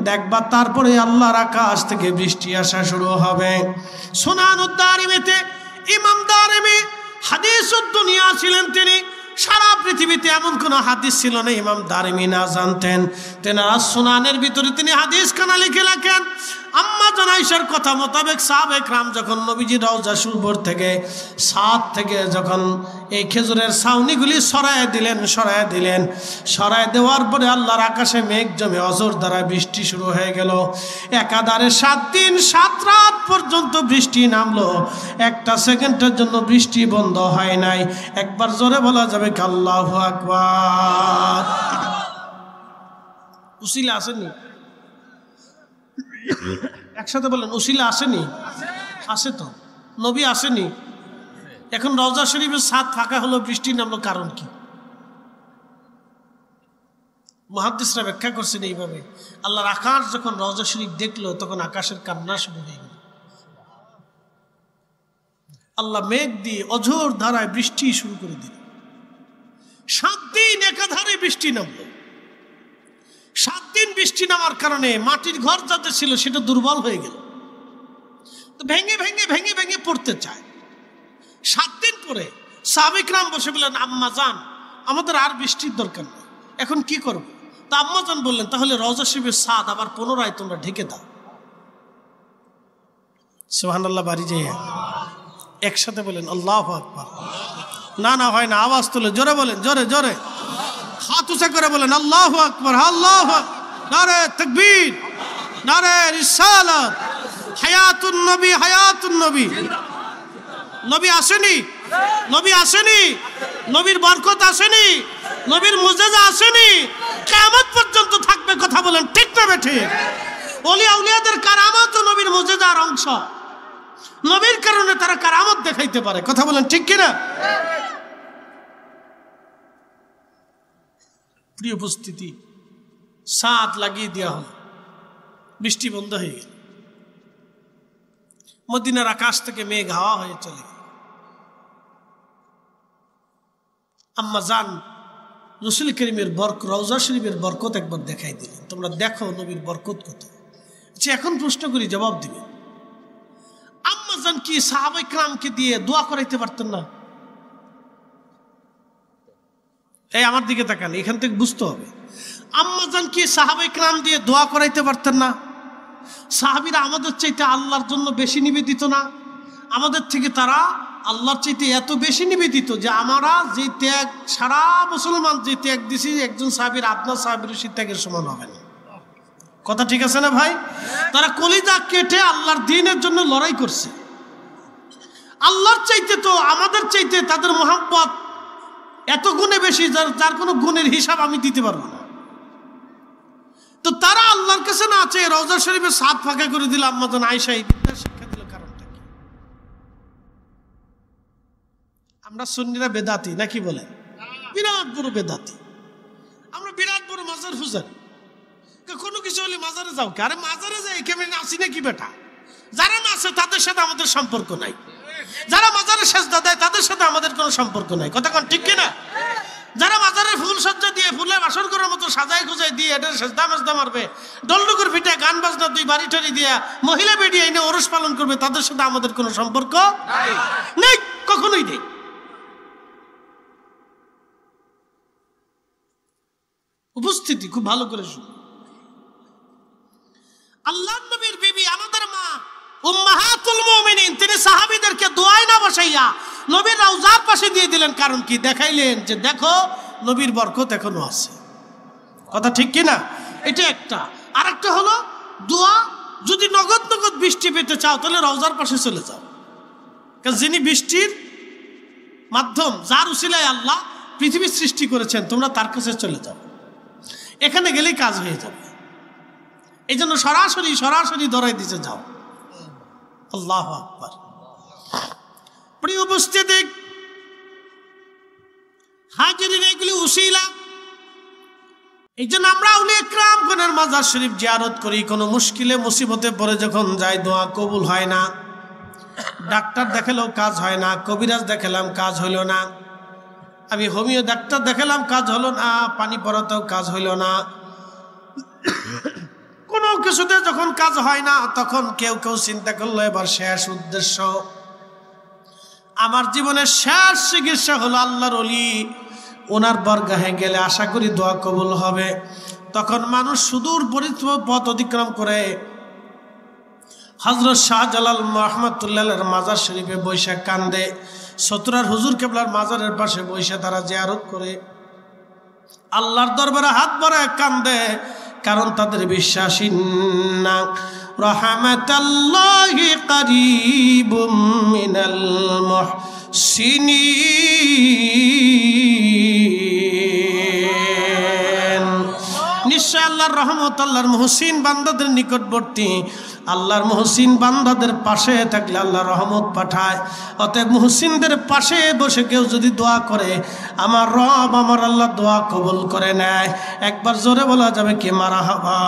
দেখবা তারপরে আল্লাহর আকাশ থেকে বৃষ্টি আসা শুরু হবে। সুনানুদ দারিমিতে ইমাম দারিমি হাদিসুদ দুনিয়া ছিলেন তিনি। সারা পৃথিবীতে এমন কোন হাদিস ছিল না ইমাম দারিমি না জানতেন। তেনারা সুনানের ভিতরে তিনি হাদিস খানা লিখে রাখেন। আম্মা জান আয়েশার কথা মোতাবেক সাহাবায়ে কেরাম যখন নবীজির রওজা শরীফ থেকে ছাদ থেকে যখন এই খেজুরের ছাউনিগুলি সরায় দিলেন, সরায় দেওয়ার পরে আল্লাহর আকাশে মেঘ জমে অজর দ্বারা বৃষ্টি শুরু হয়ে গেল। একাধারে 7 দিন 7 রাত পর্যন্ত বৃষ্টি নামলো, একটা সেকেন্ডের জন্য বৃষ্টি বন্ধ হয় নাই। একবার জোরে বলা যাবে কি আল্লাহু আকবার। উসিলা আসেনি? একসাথে বলেন, উসিলা আসেনি? আছে তো, নবী আসেনি? এখন রওজা শরীফের ছাদ ফাঁকা হলো, বৃষ্টি নামলো, কারণ কি? মুহাদ্দিসরা ব্যাখ্যা করছেন এইভাবে, আল্লাহর আকাশ যখন রওজা শরীফ দেখলো তখন আকাশের কান্না শুরু হয়ে গেল। আল্লাহ মেঘ দিয়ে অঝোর ধারায় বৃষ্টি শুরু করে দিল। 7 দিন একাধারে বৃষ্টি নামলো। 7 দিন বৃষ্টি নামার কারণে মাটির ঘর যাতে ছিল সেটা দুর্বল হয়ে গেল, তো ভেঙে ভেঙে ভেঙে ভেঙে পড়তে চায়। 7 দিন পরে সাহাবায়ে কেরাম বসে বললেন, আম্মা জান, আমাদের আর বৃষ্টির দরকার নেই, এখন কি করব? তা আম্মা জান বললেন, তাহলে রওজা শরীফের ছাদ আবার পুনরায় তোমরা ঢেকে দাও। সুবহানাল্লাহ। বাড়ি যাইয়া একসাথে বলেন আল্লাহু আকবার। না না হয় না, আওয়াজ তুলে জোরে বলেন, জোরে জোরে হাত উঁচা করে বলেন আল্লাহু আকবার, আল্লাহু আকবার, নারে তাকবীর, নারে রিসালাত, হায়াতুন নবী, হায়াতুন নবী। নবী আসেনি? নবী আসেনি? নবীর বরকত আসেনি? নবীর মুজিজা আসেনি? কিয়ামত পর্যন্ত থাকবে। কথা বলেন ঠিক না বেঠিক? ওলিয়া উলিয়াদের কারামত ও নবীর মুজিজার অংশ। নবীর কারণে তারা কারামত দেখাইতে পারে। কথা বলেন ঠিক কিনা? প্রিয় উপস্থিতি, ছাদ লাগিয়ে দেওয়া হলো, বৃষ্টি বন্ধ হয়ে গেল, মদিনার আকাশ থেকে মেঘ হাওয়া হয়ে চলে গেল। আম্মা জান রাসূল করিমের রওজা শরীফের বরকত একবার দেখাই দিলেন, তোমরা দেখো নবীর বরকত কত। আচ্ছা, এখন প্রশ্ন করি, জবাব দিবেন। আম্মা জান কি সাহাবায়ে কেরামকে দিয়ে দোয়া করাইতে পারতেন না? এই আমার দিকে তাকান, এখান থেকে বুঝতে হবে। আম্মা জান কি সাহাবায়ে কেরাম দিয়ে দোয়া করাইতে পারতেন না? সাহাবীরা আমাদের চাইতে আল্লাহর জন্য বেশি নিবেদিত না? আমাদের থেকে তারা আল্লাহর চাইতে এত বেশি নিবেদিত যে আমরা যে ত্যাগ, সারা মুসলমান যে ত্যাগ দিছি, একজন সাহাবীর আদনান সাহাবীর সেই ত্যাগের সমান হবে না। কথা ঠিক আছে না ভাই? তারা কলিজা কেটে আল্লাহর দ্বীনের জন্য লড়াই করছে। আল্লাহর চাইতে তো আমাদের চাইতে তাদের মহব্বত এত গুণে বেশি, যার কোনো গুণের হিসাব আমি দিতে পারবো না। তো তারা আল্লাহর কাছে না চেয়ে রওজা শরীফের ছাদ ফাঁকা করে দিল। আম্মা জান আয়েশা এই বিদ্যার শিক্ষা দিল, কারণটা কি? আমরা সুন্নিরা বেদাতি নাকি বলেন? বিরাট বড় বেদাতি আমরা, বিরাট বড় মাজার ফুজারি। কোনো কিছু হলে মাজারে যাও কে? আরে মাজারে যাই কেমন আসি নাকি বেটা? যারা না আছে তাদের সাথে আমাদের সম্পর্ক নাই, যারা মাজারে সেজদা দেয় তাদের সাথে আমাদের কোনো সম্পর্ক নাই। কথা কোন ঠিক কিনা? যারা মাজারে ফুল সজ্জা দিয়ে, ফুলে বাসর করার মতো সাজাই খুঁজাই দিয়ে এটা সেজদা মেজদা মারবে, ডলডুকুর পিঠে গান বাজনা 2 বাড়ি টাড়ি দিয়া মহিলা বেরিয়ে এনে ওরস পালন করবে, তাদের সাথে আমাদের কোনো সম্পর্ক নেই, কখনোই নেই। উপস্থিতি খুব ভালো করে শুনুন। আল্লাহর নবীর বিবি, আমাদের মা উম্মাহাতুল মুমিনিন, তিনি সাহাবীদেরকে দোয়ায় না বসাইয়া নবীর রওজার পাশে দিয়ে দিলেন। কারণ কি? দেখাইলেন যে দেখো নবীর বরকত এখনো আছে। কথা ঠিক কিনা? এটা একটা। আরেকটা হলো দোয়া যদি নগদ নগদ বৃষ্টি পেতে চাও তাহলে রওজার পাশে চলে যাও, কারণ যিনি বৃষ্টির মাধ্যম, যার উসিলায় আল্লাহ পৃথিবী সৃষ্টি করেছেন, তোমরা তার কাছে চলে যাও, এখানে গেলেই কাজ হয়ে যাবে। এই জন্য সরাসরি সরাসরি ধরাই দিতে যাও। আল্লাহু আকবার। প্রিয় উপস্থিতি, হাজিরিন, এগুলি উসিলা। এই জন্য আমরা আউলিয়া ইকরাম গণের মাজার শরীফ জিয়ারত করি। কোনো মুশকিলে মুসিবতে পড়ে যখন যায়, দোয়া কবুল হয় না, ডাক্তার দেখালেও কাজ হয় না, কবিরাজ দেখালাম কাজ হইল না, আমি হোমিও ডাক্তার দেখালাম কাজ হলো না, পানি পড়াতেও কাজ হইল না, কোনো কিছুতে যখন কাজ হয় না, তখন কেউ কেউ চিন্তা করলো এবার শেষ উদ্দেশ্য, আমার জীবনের শেষ চিকিৎসা হলো আল্লাহর ওলি, ওনার বরগাহে গেলে আশা করি দোয়া কবুল হবে। তখন মানুষ সুদূর পথ অতিক্রম করে হযরত শাহজালাল রহমাতুল্লাহের মাজার শরীফে বৈশা কান্দে, সতুরার হুজুর কেবলার মাজারের পাশে বৈশা তারা জিয়ারত করে আল্লাহর দরবারে হাত বাড়ায় কান্দে, কারণ তাদের বিশ্বাস ইন্না রাহমাতাল্লাহি কারীবুম মিনাল মুহসিনিন। নিশ্চয় আল্লাহর রহমত আল্লাহর মুহসিন বান্দাদের নিকটবর্তী। আল্লাহর মুহসিন বান্দাদের পাশে থাকলে আল্লাহ রহমত পাঠায়। অতএব মুহসিনদের পাশে বসে কেউ যদি দোয়া করে, আমার রব আমার আল্লাহ দোয়া কবুল করে নেয়। একবার জোরে বলা যাবে কি মারহাবা।